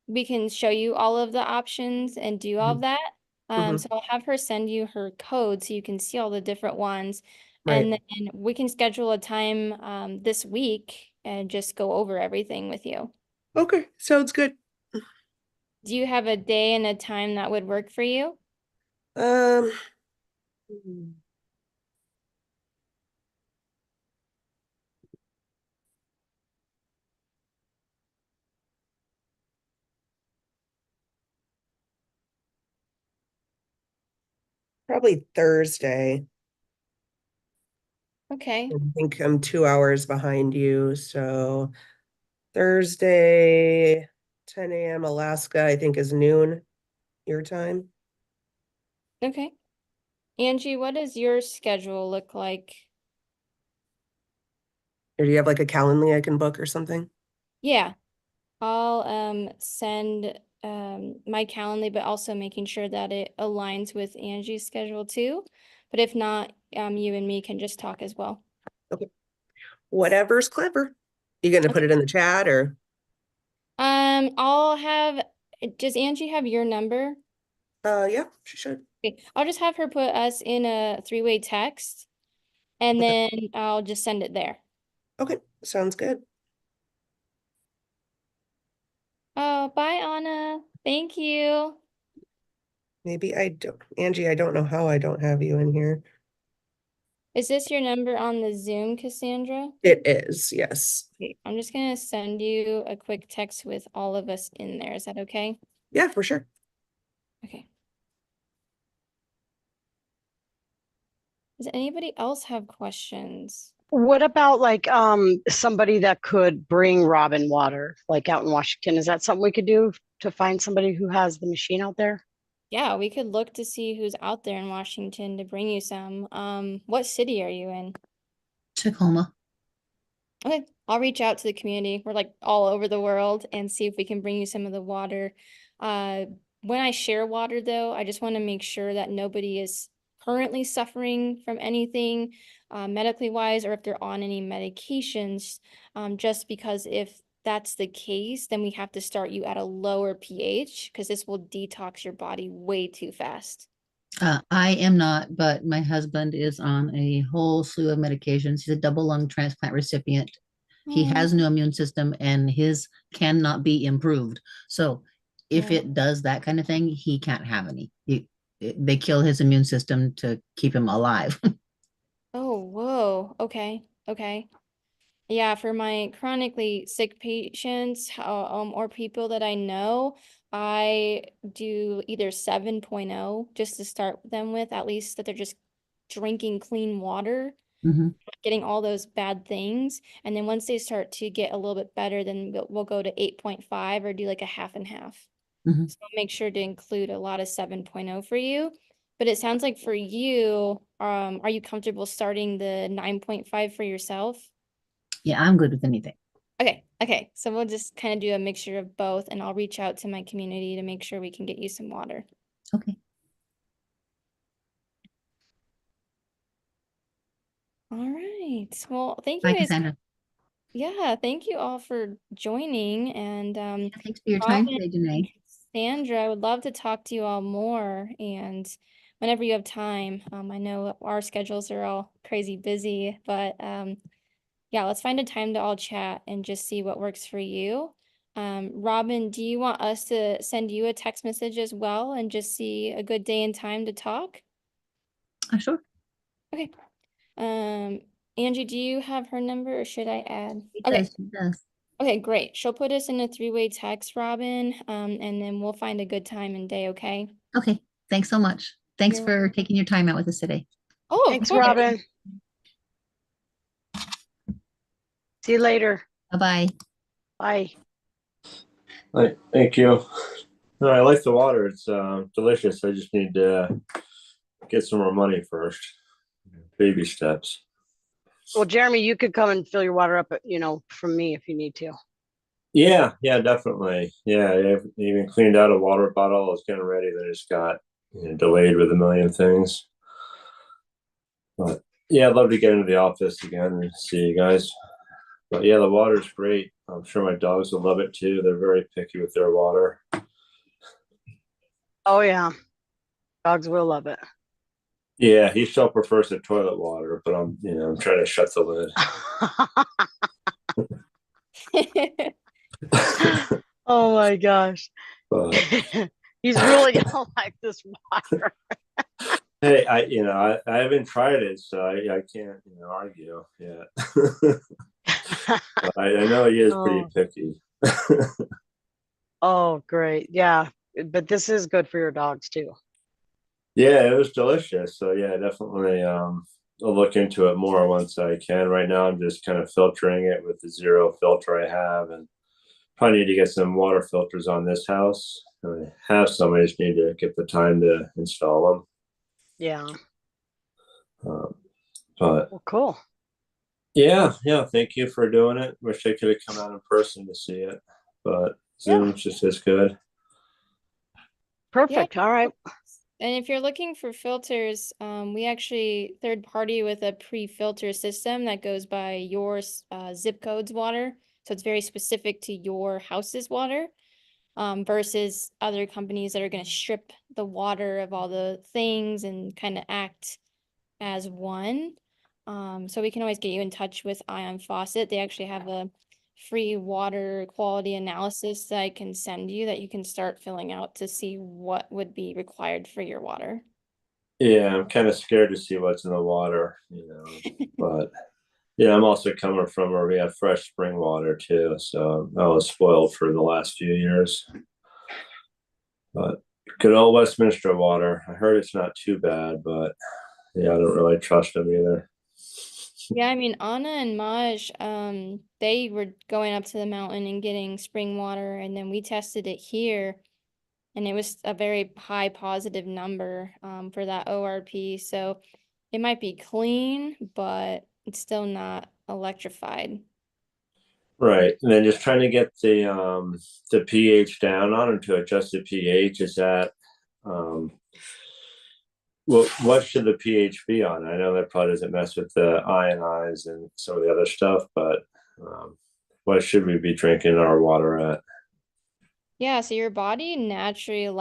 we can show you all of the options and do all of Mhm. that. Mhm. So I'll have her send you her code so you can see all the different ones. Right. And then we can schedule a time this week and just go over everything with you. Okay, sounds good. Do you have a day and a time that would work for you? Um, probably Thursday. Okay. I think I'm 2 hours behind you, so Thursday, 10 a.m. Alaska, I think is noon your time. Okay. Angie, what does your schedule look like? Or do you have like a Calendly I can book or something? Yeah. I'll send my Calendly, but also making sure that it aligns with Angie's schedule too. But if not, you and me can just talk as well. Okay. Whatever's clever. You gonna put Okay. it in the chat or? I'll have, does Angie have your number? Yeah, she should. Okay. I'll just have her put us in a 3-way text and Okay. then I'll just send it there. Okay, sounds good. Oh, bye, Anna. Thank you. Maybe I don't, Angie, I don't know how I don't have you in here. Is this your number on the Zoom, Cassandra? It is, yes. Okay, I'm just gonna send you a quick text with all of us in there. Is that okay? Yeah, for sure. Okay. Does anybody else have questions? What about like somebody that could bring Robin water, like out in Washington? Is that something we could do to find somebody who has the machine out there? Yeah, we could look to see who's out there in Washington to bring you some. What city are you in? Tacoma. Okay, I'll reach out to the community. We're like all over the world and see if we can bring you some of the water. Uh, when I share water though, I just want to make sure that nobody is currently suffering from anything medically wise or if they're on any medications. Just because if that's the case, then we have to start you at a lower pH because this will detox your body way too fast. I am not, but my husband is on a whole slew of medications. He's a double lung transplant recipient. He Oh, has no immune system and his cannot be improved. So if Yeah. it does that kind of thing, he can't have any. They kill his immune system to keep him alive. Oh, whoa. Okay. Okay. Yeah, for my chronically sick patients, or people that I know, I do either 7.0 just to start them with, at least that they're just drinking clean water, Mhm, getting all those bad things. And then once they start to get a little bit better, then we'll go to 8.5 or do like a half and half. mhm. So I'll make sure to include a lot of 7.0 for you. But it sounds like for you, are you comfortable starting the 9.5 for yourself? Yeah, I'm good with anything. Okay, okay. So we'll just kind of do a mixture of both, and I'll reach out to my community to make sure we can get you some water. Okay. All right. Well, thank you Bye, guys. Cassandra. Yeah, thank you all for joining. And Thanks for your time Robin today, and Janae. Sandra, I would love to talk to you all more. And whenever you have time, I know our schedules are all crazy busy, but yeah, let's find a time to all chat and just see what works for you. Robin, do you want us to send you a text message as well and just see a good day and time to talk? Sure. Okay. Um, Angie, do you have her number or should I add? It Okay. does. It does. Okay, great. She'll put us in a three-way text, Robin, and then we'll find a good time and day, okay? Okay. Thanks so much. Thanks You're for taking your time out with us today. Oh, of Thanks, course. Robin. See you later. Bye-bye. Bye. Thank you. No, I like the water. It's delicious. I just need to get some more money first. Baby steps. Well, Jeremy, you could come and fill your water up, from me if you need to. Yeah, definitely. Yeah, I even cleaned out a water bottle. I was getting ready, then it just got delayed with a million things. But yeah, I'd love to get into the office again and see you guys. But yeah, the water's great. I'm sure my dogs will love it too. They're very picky with their water. Oh, yeah. Dogs will love it. Yeah, he still prefers the toilet water, but I'm trying to shut the lid. Oh my gosh. But He's really gonna like this water. hey, I haven't tried it, so I can't argue yet. But I know he is pretty Oh, picky. oh, great. Yeah. But this is good for your dogs too. Yeah, it was delicious. So yeah, definitely I'll look into it more once I can. Right now I'm just kind of filtering it with the zero filter I have, and probably need to get some water filters on this house. I have some, I just need to get the time to install Yeah. them. But Well, cool. yeah, thank you for doing it. Wish I could have come out in person to see it, but Yeah. Zoom's just as good. Yeah. Perfect. All right. And if you're looking for filters, we actually third party with a pre-filter system that goes by your zip code's water. So it's very specific to your house's water, versus other companies that are going to strip the water of all the things and kind of act as one. So we can always get you in touch with Ion Faucet. They actually have a free water quality analysis that I can send you that you can start filling out to see what would be required for your water. Yeah, I'm kind of scared to see what's in the water, but yeah, I'm also coming from where we have fresh spring water too, so I was spoiled for the last few years. But good old Westminster water. I heard it's not too bad, but yeah, I don't really trust them either. Yeah, I mean, Anna and Maj, they were going up to the mountain and getting spring water, and then we tested it here, and it was a very high positive number, for that ORP. So it might be clean, but it's still not electrified. Right, and then just trying to get the pH down on it to adjust the pH. Is that what should the pH be on? I know that probably doesn't mess with the ionize and some of the other stuff, but what should we be drinking our water at? Yeah, so your body naturally